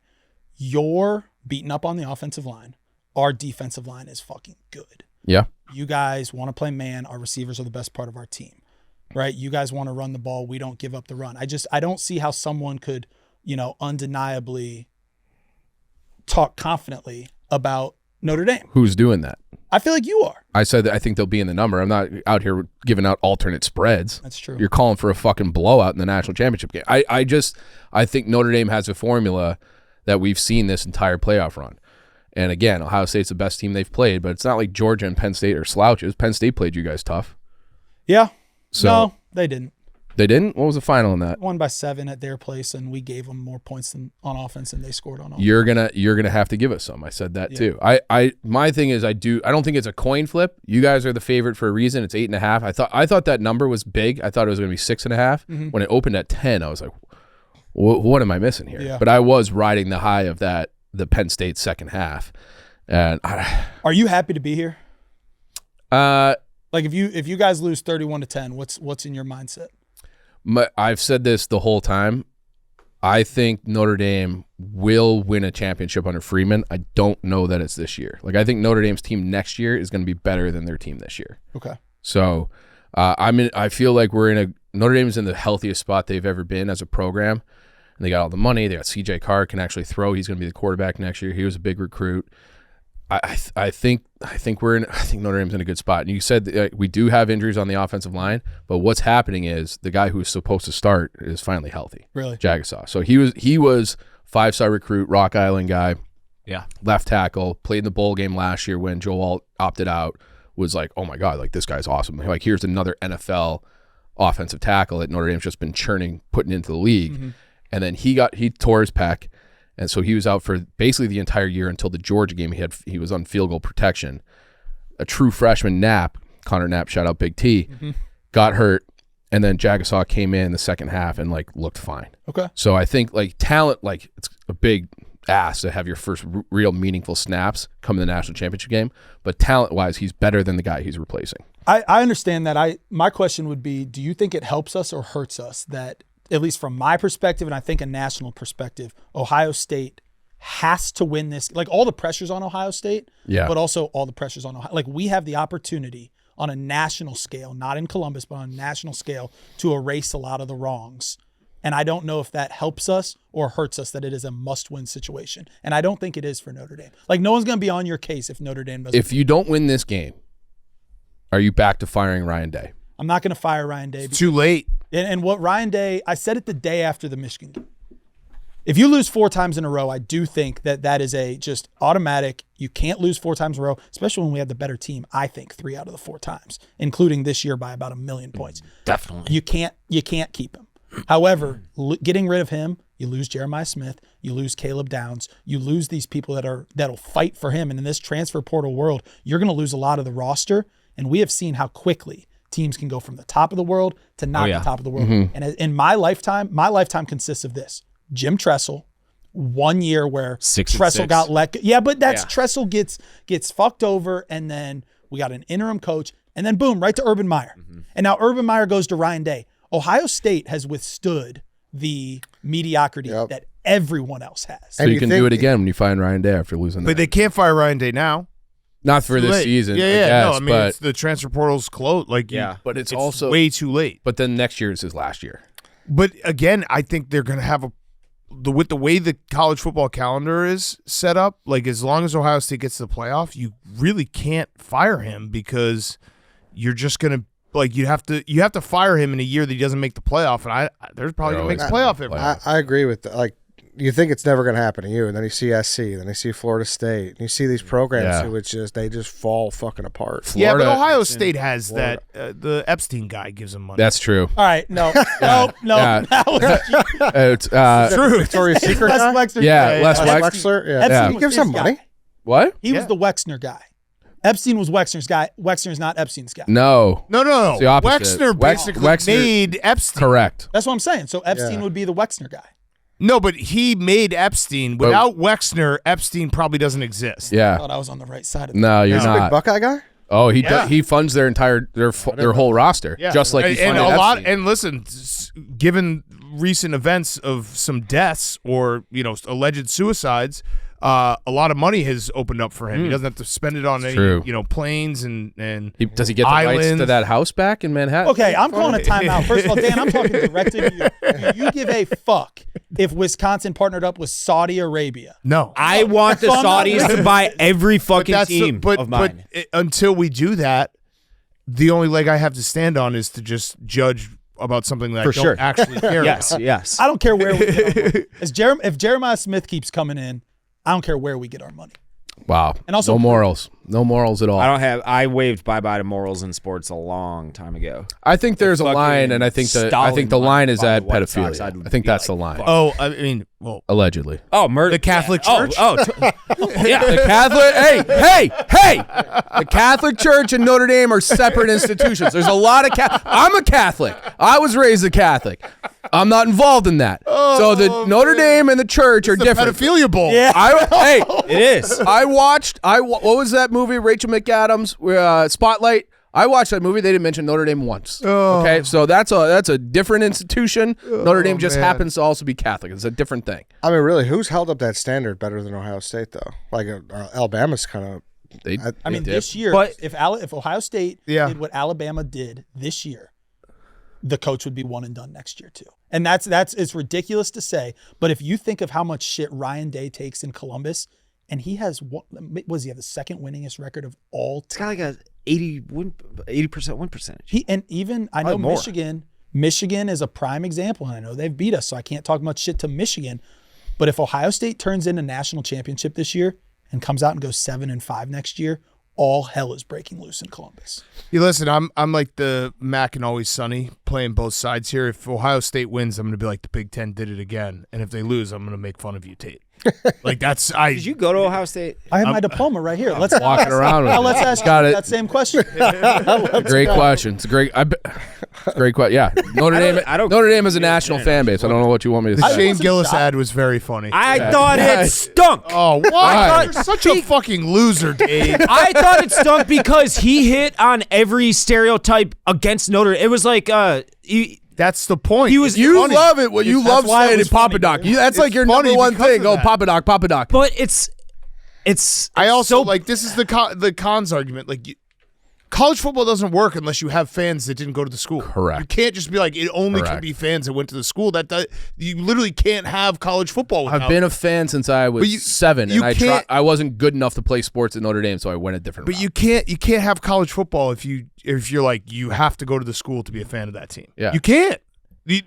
you're beating up on the offensive line. Our defensive line is fucking good. Yeah. You guys want to play man. Our receivers are the best part of our team, right? You guys want to run the ball. We don't give up the run. I don't see how someone could, undeniably talk confidently about Notre Dame. Who's doing that? I feel like you are. I said that I think they'll be in the number. I'm not out here giving out alternate spreads. That's true. You're calling for a fucking blowout in the national championship game. I think Notre Dame has a formula that we've seen this entire playoff run. And again, Ohio State's the best team they've played, but it's not like Georgia and Penn State are slouches. Penn State played you guys tough. Yeah. So, no, they didn't. They didn't? What was the final in that? Won by 7 at their place, and we gave them more points on offense than they scored on offense. You're gonna have to give us some. I said that too. My thing is I don't think it's a coin flip. You guys are the favorite for a reason. It's 8.5. I thought that number was big. I thought it was gonna be 6.5. When it opened at 10, I was like, what am I missing here? Yeah. But I was riding the high of the Penn State second half. And are you happy to be here? Like if you guys lose 31-10, what's in your mindset? I've said this the whole time. I think Notre Dame will win a championship under Freeman. I don't know that it's this year. Like I think Notre Dame's team next year is going to be better than their team this year. Okay. So I feel like Notre Dame is in the healthiest spot they've ever been as a program. And they got all the money. They got CJ Carr can actually throw. He's going to be the quarterback next year. He was a big recruit. I think Notre Dame's in a good spot. And you said we do have injuries on the offensive line, but what's happening is the guy who was supposed to start is finally healthy. Really? Jagasaw. So he was 5-star recruit, Rock Island guy. Yeah. Left tackle, played in the bowl game last year when Joe Alt opted out. Was like, oh my God, like this guy's awesome. Like here's another NFL offensive tackle that Notre Dame's just been putting into the league. And then he tore his pec. And so he was out for basically the entire year until the Georgia game. He was on field goal protection. A true freshman, Connor Knapp, shout out Big T, got hurt, and then Jagasaw came in the second half and like looked fine. Okay. So I think like talent, like it's a big ask to have your first real meaningful snaps come in the national championship game, but talent-wise, he's better than the guy he's replacing. I understand that. My question would be, do you think it helps us or hurts us that, at least from my perspective, and I think a national perspective, Ohio State has to win this. Like all the pressure's on Ohio State, but also all the pressure's on Ohio. Like we have the opportunity on a national scale, not in Columbus, but on a national scale, to erase a lot of the wrongs. And I don't know if that helps us or hurts us, that it is a must-win situation. And I don't think it is for Notre Dame. Like no one's going to be on your case if Notre Dame doesn't. If you don't win this game, are you back to firing Ryan Day? I'm not going to fire Ryan Day. It's too late. And what Ryan Day, I said it the day after the Michigan game. If you lose 4 times in a row, I do think that is a just automatic. You can't lose 4 times in a row, especially when we had the better team, I think, 3 out of the 4 times, including this year by about 1 million points. Definitely. You can't keep him. However, getting rid of him, you lose Jeremiah Smith, you lose Caleb Downs, you lose these people that'll fight for him. And in this transfer portal world, you're going to lose a lot of the roster. And we have seen how quickly teams can go from the top of the world to not the top of the world. And in my lifetime consists of this. Jim Tressel, 1 year where 6 and Tressel 6. got let. Yeah, but that's Tressel gets fucked over, and then we got an interim coach, and then boom, right to Urban Meyer. And now Urban Meyer goes to Ryan Day. Ohio State has withstood the mediocrity that everyone else has. So you can do it again when you find Ryan Day after losing But they can't fire Ryan Day now. Not for this season. No, I mean, it's the transfer portal's closed. Like, but it's also way too late. But then next year is his last year. But again, I think they're going to have with the way the college football calendar is set up, like as long as Ohio State gets to the playoff, you really can't fire him because you're just going to you have to fire him in a year that he doesn't make the playoff, and they're probably going to make the playoff every year. I agree with that. Like, you think it's never going to happen to you, and then you see SC, then you see Florida State, and you see these programs who they just fall fucking apart. Florida, but Ohio State has that. The Epstein guy gives them money. That's true. All right, no. It's true. Victoria's Secret guy? Les Wexner. Les Wexler. Yeah. Epstein He gives was them his money. guy. What? He was the Wexner guy. Epstein was Wexner's guy. Wexner's not Epstein's guy. No. No. It's the opposite. Wexner basically made Epstein. Correct. That's what I'm saying. So Epstein would be the Wexner guy. No, but he made Epstein. Without Wexner, Epstein probably doesn't exist. I Yeah. thought I was on the right side of that. No, you're He's a big not. Buckeye guy? Oh, he does, he funds their whole roster, just like he and funded a lot. Epstein. And listen, given recent events of some deaths or alleged suicides, a lot of money has opened up for him. He doesn't have to spend it on True. any planes and Does he get the rights islands. to that house back in Manhattan? Okay, I'm calling a timeout. First of all, Dan, I'm talking directly to you. Do you give a fuck if Wisconsin partnered up with Saudi Arabia? No. I want the So I'm not Saudis to listening. buy every fucking team of mine. But until we do that, the only leg I have to stand on is to just judge about something that I don't actually care about. Yes. I don't care where we get our money. If Jeremiah Smith keeps coming in, I don't care where we get our money. Wow. And also no morals. No morals at all. I waved bye-bye to morals in sports a long time ago. I think there's a fucking line, and I think the Stalin line is by at the White Sox, pedophilia. I'd I think be that's like, the line. fuck. Oh, I mean, well, Allegedly. Oh, murder. the Catholic yeah. Church. Yeah. The Catholic, hey! The Catholic Church and Notre Dame are separate institutions. There's a lot of I'm a Catholic. I was raised a Catholic. I'm not involved in that. So the Notre Dame and the church are the different. pedophilia bowl. Yeah. It is. What was that movie? Rachel McAdams, Spotlight. I watched that movie. They didn't mention Notre Dame once. Oh. Okay, so that's a different institution. Notre Dame just man. happens to also be Catholic. It's a different thing. I mean, really, who's held up that standard better than Ohio State, though? Like, Alabama's kind of. I mean, did. this year, But- if Ohio State Yeah. did what Alabama did this year, the coach would be one and done next year too. And that's it's ridiculous to say, but if you think of how much shit Ryan Day takes in Columbus, and he has what was he have the second winningest record of all It's time? got like a 80% win percentage. And even I know Probably more. Michigan is a prime example, and I know they've beat us, so I can't talk much shit to Michigan. But if Ohio State turns in a national championship this year and comes out and goes 7-5 next year, all hell is breaking loose in Columbus. You listen, I'm like the Mac and Always Sunny playing both sides here. If Ohio State wins, I'm going to be like the Big Ten did it again. And if they lose, I'm going to make fun of you, Tate. Like that's Did you go to Ohio State? I have my diploma right here. Let's Walking around with now it. let's ask Got you it. that same question. Great question. It's a great. Great question. Yeah, Notre Dame is a national fan base. I don't know what you want me to The say. Shane wasn't Gillis shocked. ad was very funny. I thought it stunk. Oh, what? Why? You're such a fucking loser, Dave. I thought it stunk because he hit on every stereotype against Notre Dame. It was like That's the point. He was- It's You funny. love it. What you That's love why it saying in was Papa funny, Doc. dude. That's like It's your funny number one because thing. of Oh, that. Papa Doc, Papa Doc. but it's I also so like this is the cons argument. Like college football doesn't work unless you have fans that didn't go to the school. Correct. You can't just be like it only can Correct. be fans that went to the school. You literally can't have college football without. I've been a fan since I was But you- 7, you and can't- I wasn't good enough to play sports at Notre Dame, so I went a different But route. you can't have college football if you're like you have to go to the school to be a fan of that team. Yeah. You can't.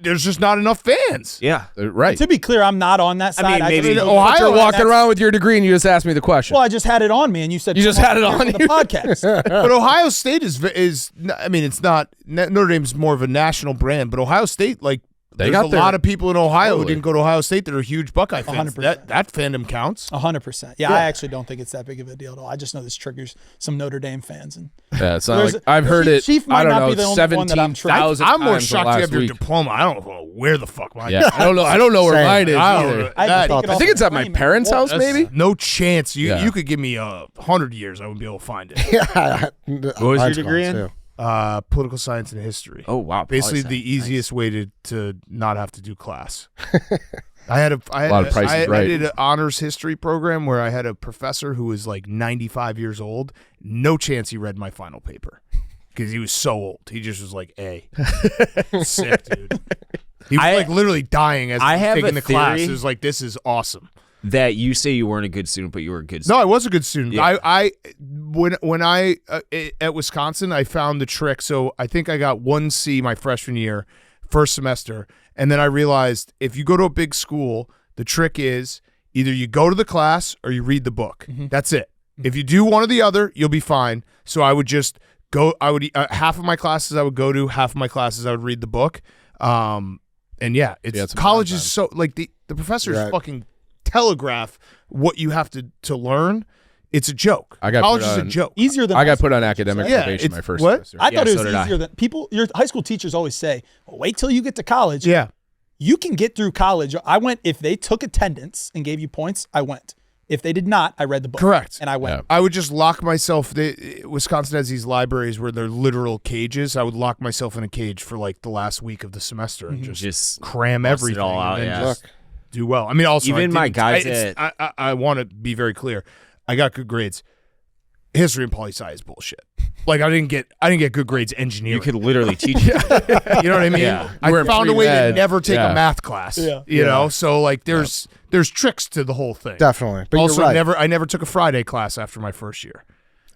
There's just not enough fans. yeah. Right. To be clear, I'm not on that side. mean, maybe- just- Ohio- You're walking that's- around with your degree, and you just asked me the question. Well, I just had it on me, and you said You just come had it here on for the you. podcast. But Ohio State is. I mean, it's not. Notre Dame's more of a national brand, but Ohio State, like, there's got a their- lot of people in Ohio Totally. who didn't go to Ohio State that are huge Buckeye fans. 100%. That fandom counts. 100%. Yeah, I actually don't think it's that big of a deal at all. I just know this triggers some Notre Dame fans, and Yeah, it's not There's- like I've heard it. Chief might I don't not know, be the only one that I'm triggered. 17,000 I'm more times shocked last you have your week. diploma. I don't know where the fuck mine. Yeah, I don't know. I don't know where Same. mine is I don't either. know. I That- take it I off think the it's at my frame and parents' walk. house, maybe. No chance. Yeah. You could give me 100 years. I wouldn't be able to find it. Yeah. What was your degree in? Political science and history. Oh wow. Basically, Poli-sci. the easiest way to not have to do class. I had lot of Price is I Right. did an honors history program where I had a professor who was like 95 years old. No chance he read my final paper because he was so old. He just was like, "A, sick, dude." He was like literally dying as I he was have taking a the class. theory- It was like, "This is awesome." That you say you weren't a good student, but you were a good No, student. I was a good student. Yeah. When I at Wisconsin, I found the trick. So I think I got 1C my freshman year, first semester, and then I realized if you go to a big school, the trick is either you go to the class or you read the book. That's it. If you do one or the other, you'll be fine. So I would just go. I would half of my classes I would go to, half of my classes I would read the book. And yeah, it's some college downtime. is so like the professors Right. fucking telegraph what you have to learn. It's a joke. I got College put is a on- joke. Easier than I high got school put on teachers, academic right? Yeah, probation it's- my first what? semester. I thought Yeah, it so was did I. easier than your high school teachers always say, well, wait till you get to college. Yeah. You can get through college. I went, if they took attendance and gave you points, I went. If they did not, I read the book. Correct. And I went. Yeah. I would just lock myself. Wisconsin has these libraries where they're literal cages. I would lock myself in a cage for like the last week of the semester and just cram bust it everything all out, and then yeah. just do well. I mean, also Even my guys I want to be very clear. I got good grades. History and poli-sci is bullshit. Like I didn't get good grades engineering. You could literally teach it. You know what I mean? Yeah. I We're in found a way to pre-med. never take Yeah. a math class. Yeah. You know, so like there's tricks to the whole thing. Definitely. But Also, you're right. I never took a Friday class after my first year.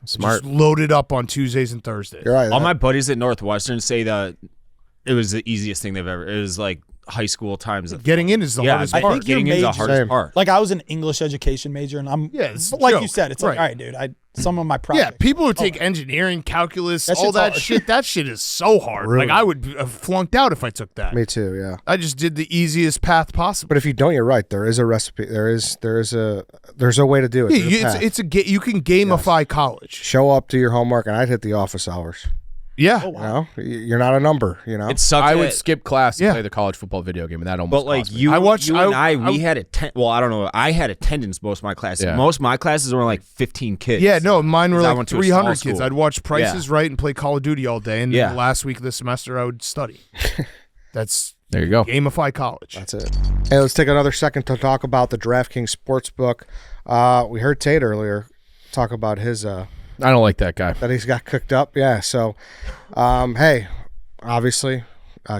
Smart. Just loaded up on Tuesdays and Thursdays. You're right. All my buddies at Northwestern say that it was the easiest thing they've ever. It was like high school times. Getting in is the hardest I part. think your getting into the major- hardest Same. part. Like I was an English education major, and I'm Yeah, it's a like joke. you said, it's Right. like, all right, dude, some of my projects. Yeah, people who take engineering, calculus, That all shit's that hard. shit, that shit is so hard. Really? Like, I would have flunked out if I took that. Me too. Yeah. I just did the easiest path possible. But if you don't, you're right. There is a recipe. There's a way to do it. Yeah, There's a path. you can gamify college. Show up, do your homework, and I'd hit the office hours. Yeah. Oh, wow. You know, you're not a number. You know, It sucks. I would skip class to Yeah. play the college football video game, and that almost But like cost me. you, I had well, I don't know. I had attendance most of my classes. Yeah. Most of my classes were like 15 kids. Yeah, no, mine were 'Cause I like went to a 300 small kids. school. I'd watch Prices Right and play Call of Duty all day, and then Yeah. the last week of the semester I would study. That's There you go. gamify college. that's it. Hey, let's take another second to talk about the DraftKings Sportsbook. We heard Tate earlier talk about his I don't like that guy. that he's got cooked up. Yeah. So, hey, obviously,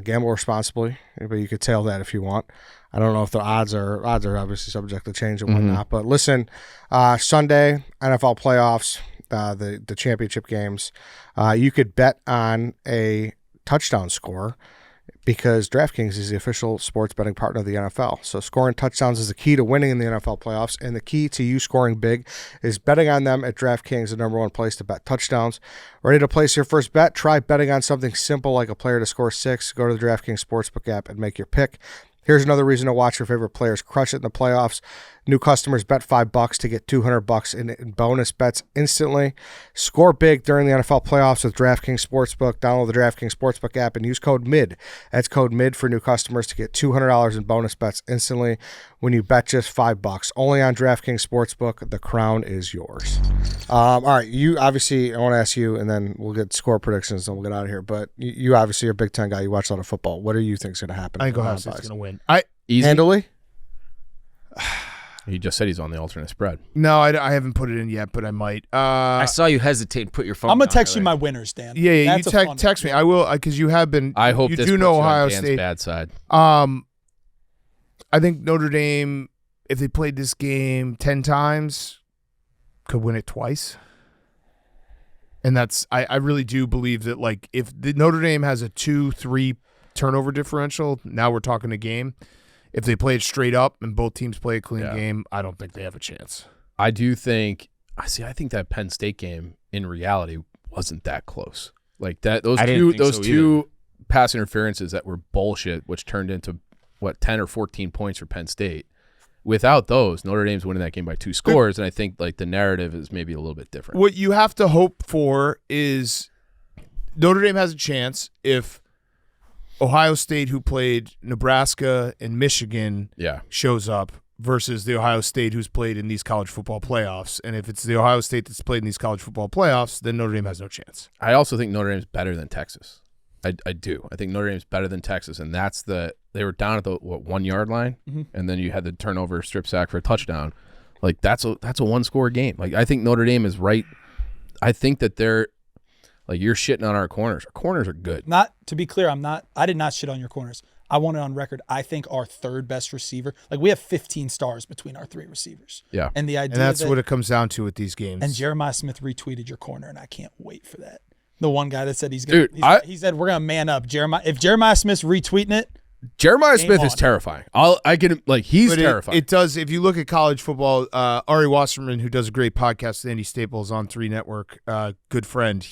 gamble responsibly, but you could tail that if you want. I don't know if the odds are obviously subject to change and whatnot. But listen, Sunday NFL playoffs, the championship games, you could bet on a touchdown score, because DraftKings is the official sports betting partner of the NFL. So scoring touchdowns is the key to winning in the NFL playoffs, and the key to you scoring big is betting on them at DraftKings, the number one place to bet touchdowns. Ready to place your first bet? Try betting on something simple like a player to score 6. Go to the DraftKings Sportsbook app and make your pick. Here's another reason to watch your favorite players crush it in the playoffs. New customers bet $5 to get $200 in bonus bets instantly. Score big during the NFL playoffs with DraftKings Sportsbook. Download the DraftKings Sportsbook app and use code MID. That's code MID for new customers to get $200 in bonus bets instantly when you bet just $5. Only on DraftKings Sportsbook. The crown is yours. All right, you obviously, I want to ask you, and then we'll get score predictions and we'll get out of here. But you obviously are a Big Ten guy. You watch a lot of football. What do you think is going to happen? I think Ohio State's going to win. I Easy. Handily? He just said he's on the alternate spread. No, I haven't put it in yet, but I might. I saw you hesitate and put your phone. I'm gonna down text you earlier. my winners, Dan. Yeah, That's you a fun text one. me. I will, because you have been. I hope you this do puts know you on Ohio Dan's State. bad side. I think Notre Dame, if they played this game 10 times, could win it twice. And that's, I really do believe that, like, if the Notre Dame has a 2-3 turnover differential, now we're talking a game. If they play it straight up and both teams play a clean game, I don't think they have a chance. I do think. I think that Penn State game in reality wasn't that close. Like that, those I didn't two, think so two pass interferences that were bullshit, which turned into 10 or 14 points for Penn State. Without those, Notre Dame's winning that game by 2 scores, and I think like the narrative is maybe a little bit different. What you have to hope for is Notre Dame has a chance if Ohio State, who played Nebraska and Michigan, shows up, versus the Ohio State who's played in these college football playoffs. And if it's the Ohio State that's played in these college football playoffs, then Notre Dame has no chance. I also think Notre Dame's better than Texas. I do. I think Notre Dame's better than Texas, and that's they were down at the 1 yard line, and then you had the turnover strip sack for a touchdown. Like that's a 1-score game. Like I think Notre Dame is right. I think that they're like, you're shitting on our corners. Our corners are good. Not to be clear, I did not shit on your corners. I want it on record. I think our third best receiver, like we have 15 stars between our 3 receivers. Yeah. And the idea And that's that, what it comes down to with these games. and Jeremiah Smith retweeted your corner, and I can't wait for that. The one guy that said he's gonna, Dude, he said we're gonna man up. If Jeremiah Smith's retweeting it, Jeremiah Smith is on. terrifying. He's But terrifying. It does. If you look at college football, Ari Wasserman, who does a great podcast with Andy Staples on 3 Network, good friend.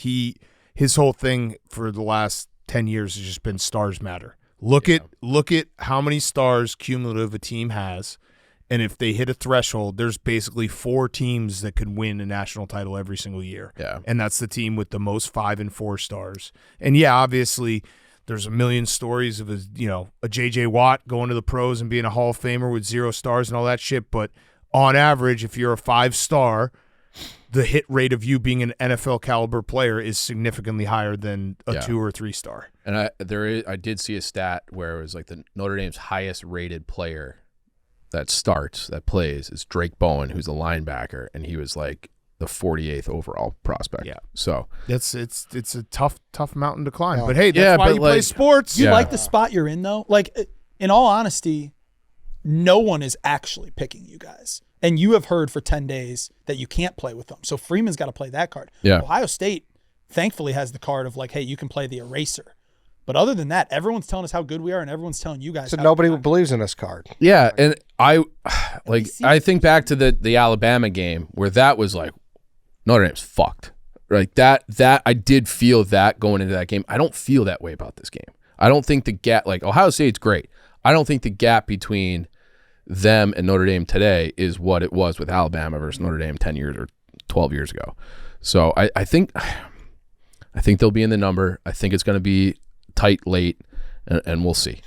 His whole thing for the last 10 years has just been stars matter. Look at how many stars cumulative a team has, and if they hit a threshold, there's basically 4 teams that could win a national title every single year. Yeah. And that's the team with the most 5 and 4 stars. And yeah, obviously there's a million stories of a J.J. Watt going to the pros and being a Hall of Famer with 0 stars and all that shit. But on average, if you're a 5-star, the hit rate of you being an NFL caliber player is significantly higher than a 2 or 3 star. And I did see a stat where it was like the Notre Dame's highest rated player that plays is Drake Bowen, who's a linebacker, and he was like the 48th overall prospect. Yeah. So It's a tough mountain to climb. Yeah. But hey, that's Yeah, why but you play like- sports. you Yeah. like the spot you're in though. Like in all honesty, no one is actually picking you guys. And you have heard for 10 days that you can't play with them. So Freeman's got to play that card. Yeah. Ohio State thankfully has the card of like, hey, you can play the eraser. But other than that, everyone's telling us how good we are, and everyone's telling you guys. So how nobody good. believes in this card. yeah, and I see- think back to the Alabama game where that was like Notre Dame's fucked. Like that I did feel that going into that game. I don't feel that way about this game. I don't think the gap, like Ohio State's great. I don't think the gap between them and Notre Dame today is what it was with Alabama versus Notre Dame 10 years or 12 years ago. So I think they'll be in the number. I think it's going to be tight late, and we'll see.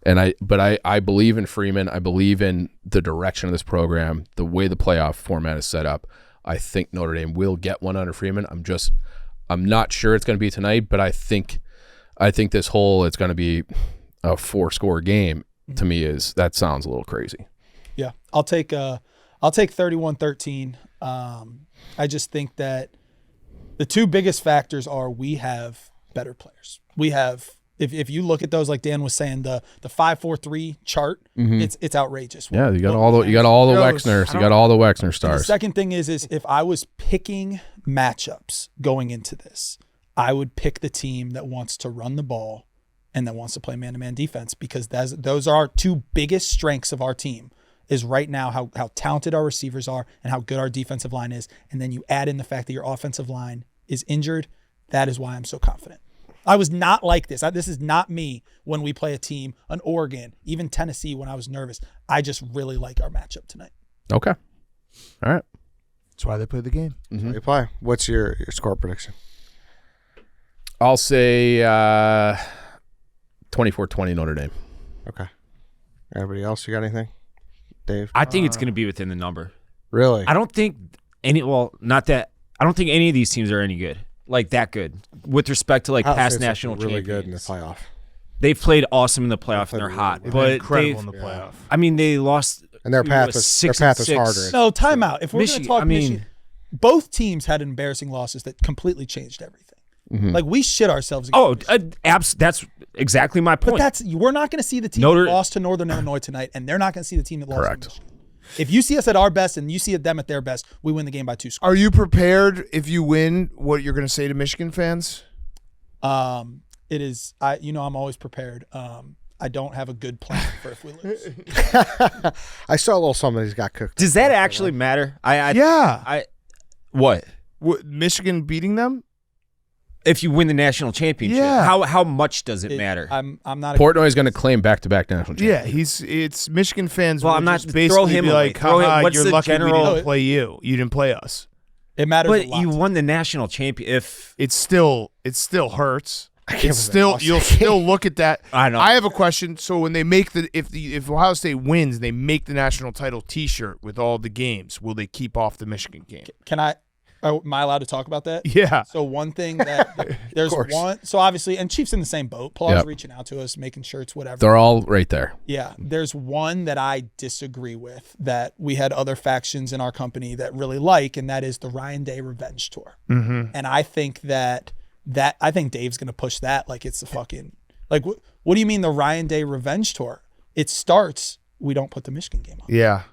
But I believe in Freeman. I believe in the direction of this program, the way the playoff format is set up. I think Notre Dame will get one under Freeman. I'm not sure it's going to be tonight, but I think this whole it's going to be a 4-score game to me that sounds a little crazy. Yeah, I'll take 31-13. I just think that the two biggest factors are we have better players. We have if you look at those, like Dan was saying, the 5-4-3 chart, it's outrageous. Yeah, you got all the Wexners, you got all the Wexner stars. The second thing is if I was picking matchups going into this, I would pick the team that wants to run the ball and that wants to play man-to-man defense, because those are our two biggest strengths of our team. Is right now how talented our receivers are and how good our defensive line is, and then you add in the fact that your offensive line is injured. That is why I'm so confident. I was not like this. This is not me when we play a team, an Oregon, even Tennessee when I was nervous. I just really like our matchup tonight. Okay. All right. That's why they play the game. Mm-hmm. You play. What's your score prediction? I'll say 24-20 Notre Dame. Okay. Everybody else, you got anything? Dave? I think it's going to be within the number. Really? I don't think I don't think any of these teams are any good. Like that good with respect to like past national really champions. Good in the playoff. They've played awesome in the playoff and they're hot, but incredible in the playoff. I mean, they lost. And their path was harder. No, timeout. If we're going to talk Michigan, Michigan, both teams had embarrassing losses that completely changed everything. Mm-hmm. Like we shit ourselves. That's exactly my point. But we're not going to see the team that lost to Northern Illinois tonight, and they're not going to see the team that lost to Michigan. If you see us at our best and you see them at their best, we win the game by 2 scores. Are you prepared if you win what you're going to say to Michigan fans? It is. I'm always prepared. I don't have a good plan for if we lose. I saw a little somebody's got cooked. Does that actually matter? What? Michigan beating them? If you win the national championship, how much does it matter? I'm not. Portnoy is going to claim back-to-back national championships. Yeah, it's Michigan fans. Well, I'm not basically throw him be away. like, what's you're the lucky general? we didn't play you. You didn't play us. It matters. But a lot you won the national champion. If it still hurts. It's still you'll still look at that. I know. I have a question. So when they make if Ohio State wins, they make the national title T-shirt with all the games. Will they keep off the Michigan game? Can I? Am I allowed to talk about that? Yeah. So one thing that there's one. So obviously, and Chief's in the same boat. Paul's reaching out to us, making sure it's whatever. They're all right there. Yeah. There's one that I disagree with that we had other factions in our company that really like, and that is the Ryan Day Revenge Tour. Mm-hmm. And I think I think Dave's going to push that like it's a fucking like what do you mean the Ryan Day Revenge Tour? It starts. We don't put the Michigan game on. Yeah.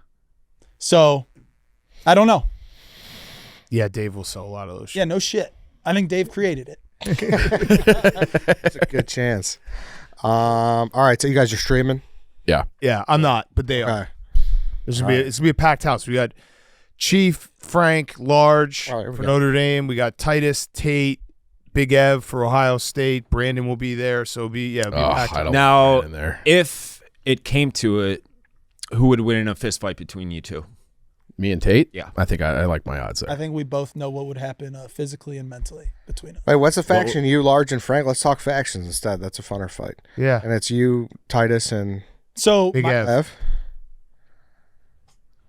So I don't know. Yeah, Dave will sell a lot of those shit. Yeah, no shit. I think Dave created it. It's a good chance. All right, so you guys are streaming? Yeah. Yeah, I'm not, but they are. It's gonna be a packed house. We got Chief, Frank, Large for Notre Dame. We got Titus, Tate, Big Ev for Ohio State. Brandon will be there, so it'll be a packed house. Now, if it came to it, who would win in a fist fight between you two? Me and Tate? Yeah. I think I like my odds there. I think we both know what would happen physically and mentally between us. Wait, what's the faction? You, Large, and Frank? Let's talk factions instead. That's a funner fight. Yeah. And it's you, Titus, and so Big Ev. Ev.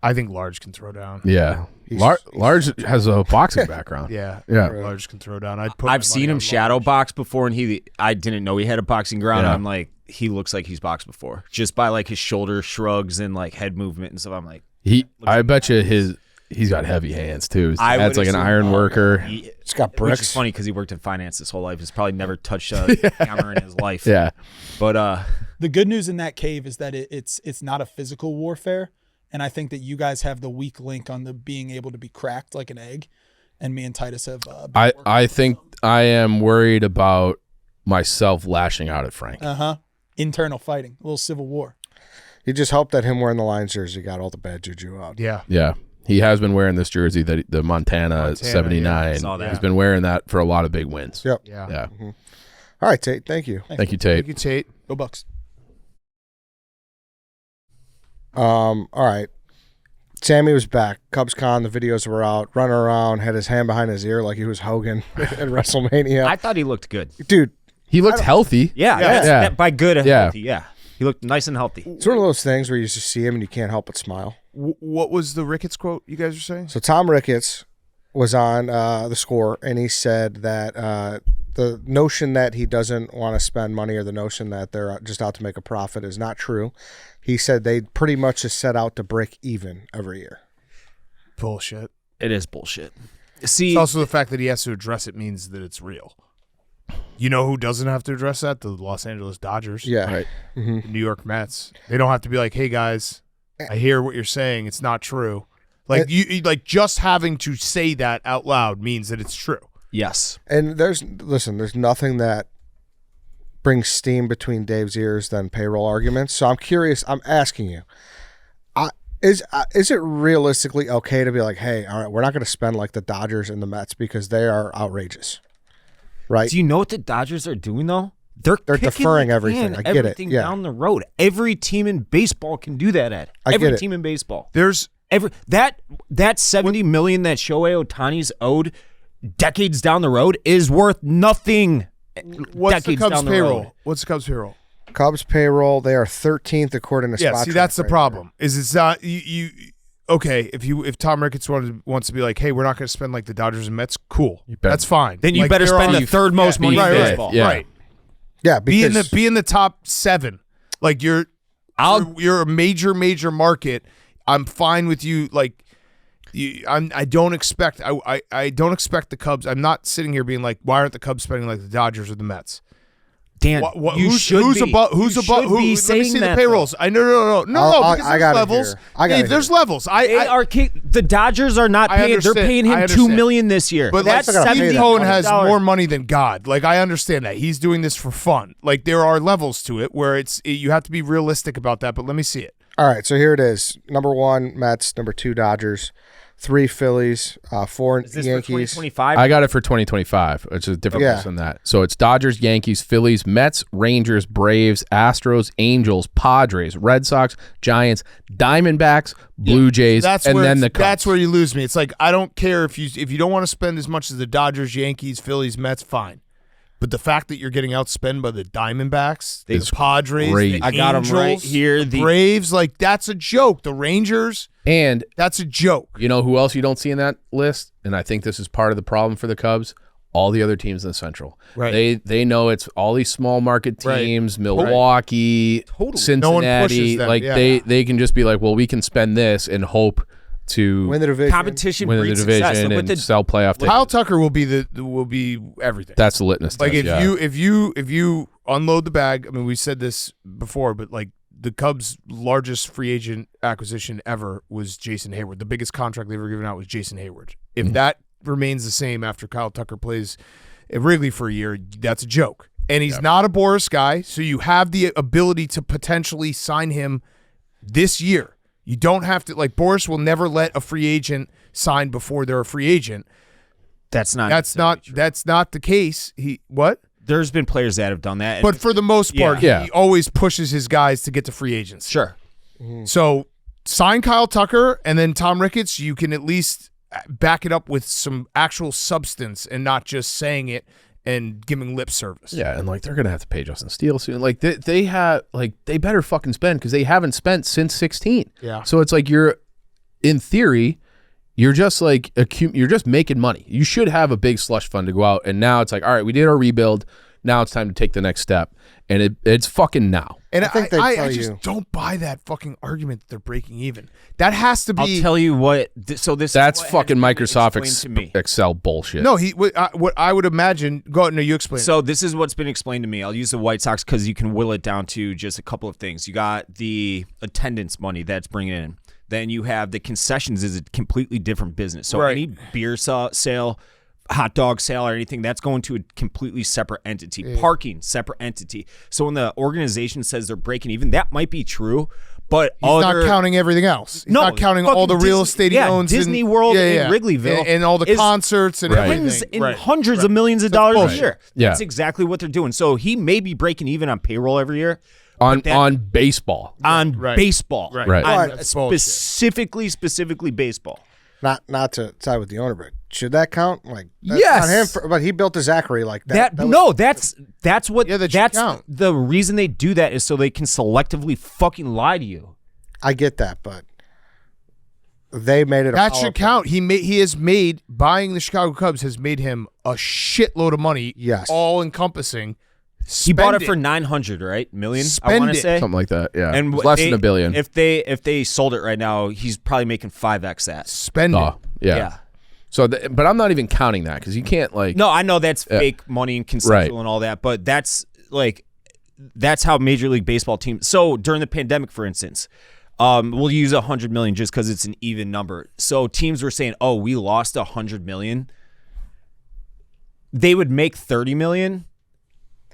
I think Large can throw down. Yeah. Large has a boxing background. Yeah. Large can throw down. I've seen him shadow box before, and I didn't know he had a boxing ground. Yeah. I'm like, he looks like he's boxed before, just by like his shoulder shrugs and like head movement and stuff. I'm like, I bet you he's got heavy hands too. His I dad's would like an assume- iron worker. It's got bricks. Which is funny because he worked in finance his whole life. He's probably never touched a camera in his life. Yeah. But the good news in that cave is that it's not a physical warfare, and I think that you guys have the weak link on the being able to be cracked like an egg, and me and Titus have. I think I am worried about myself lashing out at Frank. Internal fighting, a little civil war. You just hope that him wearing the Lions jersey got all the bad juju out. Yeah. Yeah. He has been wearing this jersey, the Montana 79. I saw that. He's been wearing that for a lot of big wins. Yep. Yeah. All right, Tate. Thank you. Thank you, Tate. Thank you, Tate. Go Bucks. All right. Sammy was back. CubsCon, the videos were out, running around, had his hand behind his ear like he was Hogan at WrestleMania. I thought he looked good. Dude, He looked healthy. Yeah, Yeah. that's, Yeah. That, by good, Yeah. healthy. Yeah, he looked nice and healthy. it's one of those things where you just see him and you can't help but smile. What was the Ricketts quote you guys were saying? So Tom Ricketts was on the Score, and he said that the notion that he doesn't want to spend money or the notion that they're just out to make a profit is not true. He said they pretty much just set out to break even every year. Bullshit. It is bullshit. See, It's also the fact that he has to address it means that it's real. You know who doesn't have to address that? The Los Angeles Dodgers. Yeah. Right. The New York Mets. They don't have to be like, hey guys, I hear what you're saying. It's not true. Like you like just having to say that out loud means that it's true. yes, And there's nothing that brings steam between Dave's ears than payroll arguments. So I'm curious. I'm asking you, is it realistically okay to be like, hey, all right, we're not going to spend like the Dodgers and the Mets because they are outrageous, right? do you know what the Dodgers are doing though? They're They're kicking deferring the everything. can I get it. everything Yeah. down the road. Every team in baseball can do that, Ed. I Every get it. team in baseball. There's That $70 million that Shohei Ohtani's owed decades down the road is worth nothing. what's the decades Cubs down the payroll? road. What's the Cubs payroll? Cubs payroll, they are 13th according to Yeah, Spot see Track that's the right problem. Is it's not you okay, if Tom Ricketts wants to be like, hey, we're not going to spend like the Dodgers and Mets, cool. better- That's fine. Then you Like, better there spend are- the third most money right, in right, baseball. Yeah. Right. Yeah, Be in because the top 7. Like you're a major market. I'm fine with you. Like I don't expect I don't expect the Cubs. I'm not sitting here being like, why aren't the Cubs spending like the Dodgers or the Mets? Dan, you who's should be. above? Who's You above? should Who? be Let me saying see the that, payrolls. though. I no. I Because there's got it levels. here. I got Dave, it there's here. levels. The Dodgers are not I paying. They're understand. paying I him understand. $2 million this year. But that's like, Steve $70 Cohen has million. more money than God. Like I understand that he's doing this for fun. Like there are levels to it where you have to be realistic about that. But let me see it. all right, so here it is. Number 1 Mets, number 2 Dodgers, 3 Phillies, 4 Is this for Yankees. 2025? I got it for 2025. It's a different Yeah. list than that. So it's Dodgers, Yankees, Phillies, Mets, Rangers, Braves, Astros, Angels, Padres, Red Sox, Giants, Diamondbacks, Blue Jays, and then the Cubs. That's where you lose me. It's like I don't care if you don't want to spend as much as the Dodgers, Yankees, Phillies, Mets, fine. But the fact that you're getting outspent by the Diamondbacks, the It's Padres, crazy. the I got 'em Angels, right here, the the- Braves, like that's a joke. The Rangers, And that's a joke. you know who else you don't see in that list? And I think this is part of the problem for the Cubs. All the other teams in the Central. Right. They know it's all these small market Right. teams, Milwaukee, Cincinnati. No one pushes them, like yeah. they can just be like, well, we can spend this and hope to Win the division. Competition win the breeds division success. Look what and the- sell playoff tickets. Kyle Tucker will be everything. That's the litmus Like test. if you unload the bag, I mean we said this before, but like the Cubs' largest free agent acquisition ever was Jason Hayward. The biggest contract they've ever given out was Jason Hayward. If that remains the same after Kyle Tucker plays at Wrigley for a year, that's a joke. And he's not a Boris guy, so you have the ability to potentially sign him this year. You don't have to, like, Boris will never let a free agent sign before they're a free agent. That's not. That's not the case. There's been players that have done that. But for the most part, Yeah. he always pushes his guys to get to free agents. sure. So sign Kyle Tucker, and then Tom Ricketts, you can at least back it up with some actual substance and not just saying it and giving lip service. Yeah, and like they're gonna have to pay Justin Steele soon. Like they have they better fucking spend because they haven't spent since 16. Yeah. So it's like in theory, you're just like you're just making money. You should have a big slush fund to go out, and now it's like, all right, we did our rebuild. Now it's time to take the next step, and it's fucking now. And I think they I tell just you. don't buy that fucking argument that they're breaking even. That has to I'll be. tell you what. So this. That's is what fucking has been Microsoft explained to me. Excel bullshit. No, what I would imagine. Go ahead. No, you explain. So this is what's been explained to me. I'll use the White Sox because you can will it down to just a couple of things. You got the attendance money that's bringing in. Then you have the concessions is a completely different business. So Right. any beer sale, hot dog sale, or anything, that's going to a completely separate entity. Parking, separate entity. So when the organization says they're breaking even, that might be true, But He's not counting everything else. He's not counting all the real estate he owns. Disney in, World in Wrigleyville. And all the concerts and Wins everything. in hundreds of millions of dollars a year. Yeah. That's exactly what they're doing. So he may be breaking even on payroll every year. On baseball. On baseball. Right. On specifically baseball. Not to side with the owner, but should that count? Like, that's Yes. not him but he built a Zachary like that. That's what. Yeah, that should that's count. the reason they do that is so they can selectively fucking lie to you. I get that, but they made it. That should count. He has made buying the Chicago Cubs has made him a shitload of money. Yes. All encompassing. He bought it for $900 million. I want to say Something like that. Yeah. and It was less than $1 billion. If they sold it right now, he's probably making 5x that. Spend it. Yeah. So, but I'm not even counting that because you can't like. No, I know that's fake money and consensual Right. and all that, but that's how Major League Baseball teams. So during the pandemic, for instance, we'll use $100 million just because it's an even number. So teams were saying, "Oh, we lost $100 million." They would make $30 million.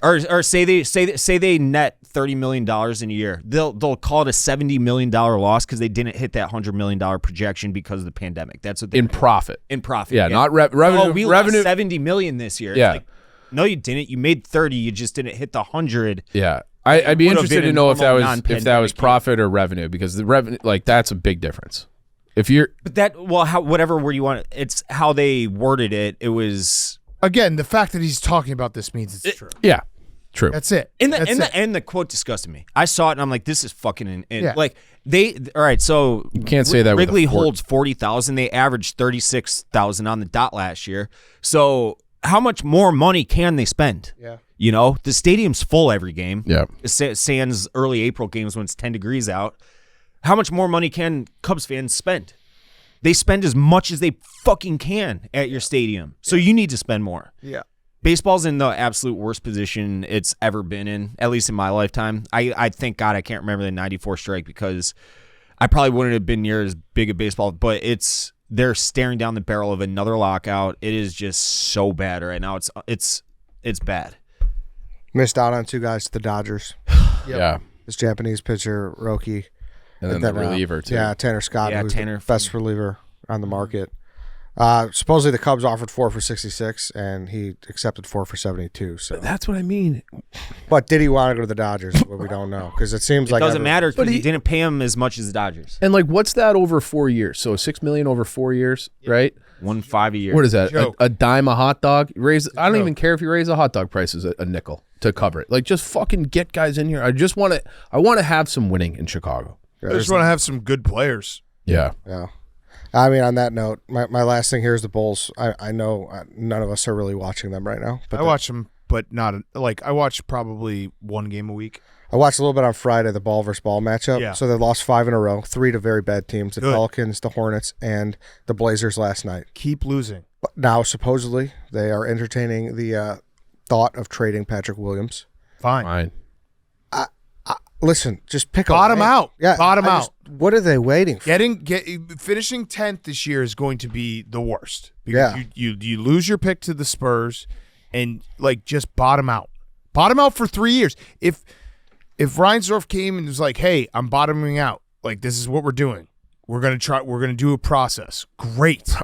Or say they net $30 million in a year. They'll call it a $70 million loss because they didn't hit that $100 million projection because of the pandemic. That's what they in profit. In profit. Yeah, not revenue. Oh, we revenue. lost $70 million this year. Yeah. It's like, no, you didn't. You made 30. You just didn't hit the 100. Yeah. I'd be would've interested been to a know if that normal was non-pandemic profit or revenue because the revenue that's a big difference. If you're But whatever word you want, it's how they worded it. It was Again, the fact that he's talking about this means it's true. yeah, true. That's it. And the quote disgusted me. I saw it and I'm like, this is fucking Yeah. like all right. So You can't say that with Wrigley a fork. holds 40,000. They averaged 36,000 on the dot last year. So how much more money can they spend? Yeah. You know, the stadium's full every game. Yeah. Sans early April games when it's 10 degrees out. How much more money can Cubs fans spend? They spend as much as they fucking can at your stadium. So you need to spend more. Yeah. Baseball's in the absolute worst position it's ever been in, at least in my lifetime. I thank God I can't remember the 94 strike because I probably wouldn't have been near as big a baseball, but they're staring down the barrel of another lockout. It is just so bad right now. It's bad. Missed out on two guys to the Dodgers. Yeah. This Japanese pitcher, Roki. And then the reliever too. Yeah, Tanner Scott, Yeah, who's Tanner the best reliever on the market. Supposedly the Cubs offered 4 for 66, and he accepted 4 for 72. So, That's what I mean. but did he want to go to the Dodgers? Well, we don't know because it seems It like doesn't matter But because he he didn't pay him as much as the Dodgers. And like, what's that over 4 years? So $6 million over 4 years, right? 1.5 a year. What is that? Joke. A dime a hot dog? I don't even care if you raise a hot dog prices a nickel to cover it. Like, just fucking get guys in here. I want to have some winning in Chicago. I just want to have some good players. Yeah. Yeah. I mean, on that note, my last thing here is the Bulls. I know none of us are really watching them right now. But I watch them, but not I watch probably one game a week. I watched a little bit on Friday, the ball versus ball matchup. Yeah. So they lost 5 in a row, 3 to very bad teams, the Good. Pelicans, the Hornets, and the Blazers last night. Keep losing. But now, supposedly, they are entertaining the thought of trading Patrick Williams. Fine. Listen, just pick Bottom a out. Yeah, Bottom out. What are they waiting for? Finishing 10th this year is going to be the worst. Because you lose your pick to the Spurs and just bottom out. Bottom out for 3 years. If Reinsdorf came and was like, "Hey, I'm bottoming out. Like, this is what we're doing. We're going to do a process." Great.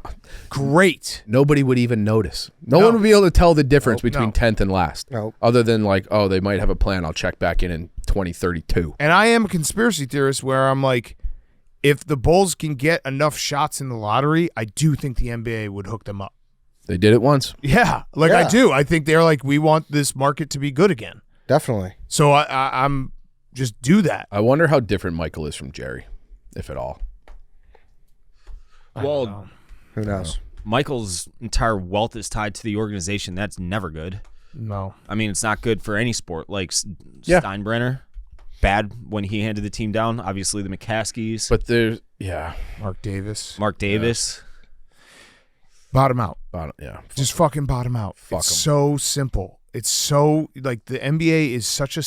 Nobody would even notice. No one would be able to tell the difference Nope, between no. 10th and last. Nope. Other than they might have a plan. I'll check back in 2032. And I am a conspiracy theorist where I'm like, if the Bulls can get enough shots in the lottery, I do think the NBA would hook them up. They did it once. Yeah, I do. I think they're like, we want this market to be good again. Definitely. So I'm just do that. I wonder how different Michael is from Jerry, if at all. Well, Who knows? Michael's entire wealth is tied to the organization. That's never good. No. I mean, it's not good for any sport. Like Yeah. Steinbrenner, bad when he handed the team down. Obviously, the McCaskies, But there's Mark Davis. Mark Davis. Bottom out. yeah. Just fucking bottom out. Fuck It's 'em. so simple. It's so the NBA is such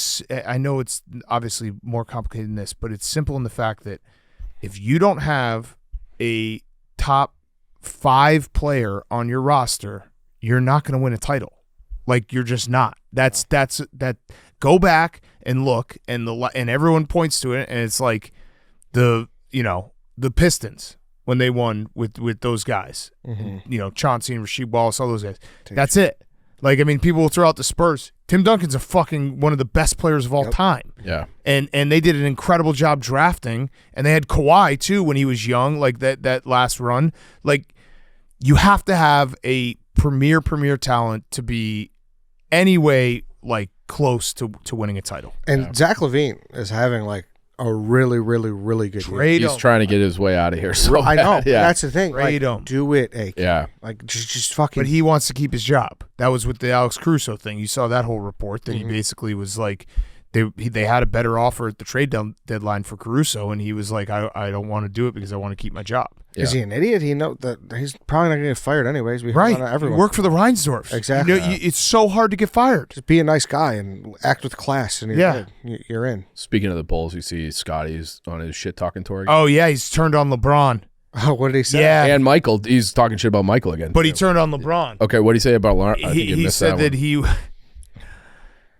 I know it's obviously more complicated than this, but it's simple in the fact that if you don't have a top 5 player on your roster, you're not going to win a title. Like, you're just not. That's that. Go back and look, and everyone points to it, and it's like the Pistons when they won with those guys. Chauncey and Rasheed Wallace, all those guys. That's it. Like, I mean, people will throw out the Spurs. Tim Duncan's one of the best players of all time. Yeah. And they did an incredible job drafting, and they had Kawhi too when he was young, like that last run. Like, you have to have a premier talent to be anyway like close to winning a title. And Zach LaVine is having like a really, really, really good year. He's trying to get his way out of here. So I know. Yeah. That's the thing. Like, Trade him. do it, AK. Yeah. Like, just fucking. But he wants to keep his job. That was with the Alex Caruso thing. You saw that whole report that he basically was like, they had a better offer at the trade deadline for Caruso, and he was like, I don't want to do it because I want to keep my job. Yeah. Is he an idiot? He know that he's probably not going to get fired anyways. We Right. Everyone. Work for the Reinsdorfs. Exactly. It's so hard to get fired. Just be a nice guy and act with class, and you're good. You're in. Speaking of the Bulls, you see Scotty's on his shit talking tour. Oh, yeah, he's turned on LeBron. Oh, what did he say? Yeah. And Michael, he's talking shit about Michael again. But he turned on LeBron. Okay, what did he say about LeBron? I think you He missed said that one. he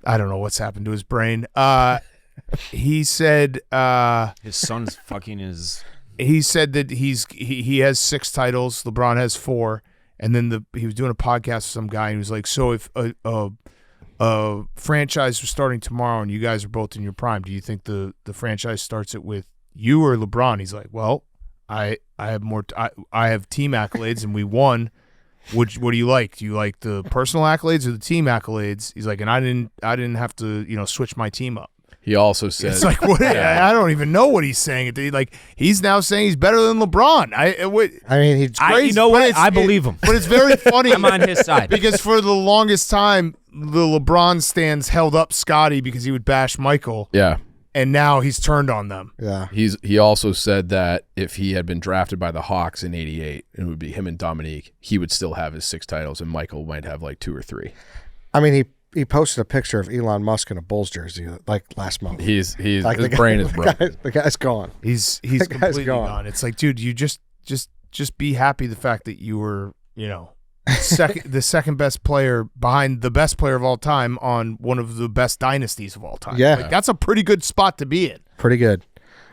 I don't know what's happened to his brain. He said His son's fucking his. he said that he has 6 titles, LeBron has 4, and then he was doing a podcast with some guy and he was like, so if a franchise was starting tomorrow and you guys are both in your prime, do you think the franchise starts it with you or LeBron? He's like, well, I have more I have team accolades and we won. What do you like? Do you like the personal accolades or the team accolades? He's like, and I didn't have to switch my team up. He also said, It's like, what? I don't even know what he's saying. Like, he's now saying he's better than LeBron. I mean, he's crazy, you know but what? I believe him. But it's very funny. I'm on his side. Because for the longest time, the LeBron stands held up Scotty because he would bash Michael, yeah. and now he's turned on them. yeah. He also said that if he had been drafted by the Hawks in '88, it would be him and Dominique. He would still have his 6 titles, and Michael might have like 2 or 3. I mean, he posted a picture of Elon Musk in a Bulls jersey like last month. He's Like his brain is broken. The guy's gone. He's guy's completely gone. gone. It's like, dude, you just be happy the fact that you were, the second best player behind the best player of all time on one of the best dynasties of all time. Yeah. Like, that's a pretty good spot to be in. Pretty good.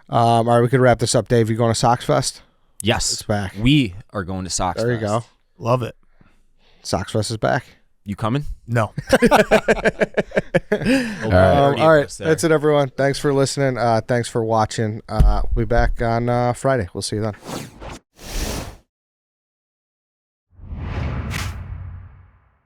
All right, we could wrap this up. Dave, you going to Sox Fest? Yes, It's back. we are going to Sox. There you Fest. go. Love it. Sox Fest is back. You coming? No. All right, that's it, everyone. Thanks for listening. Thanks for watching. We'll be back on Friday. We'll see you then.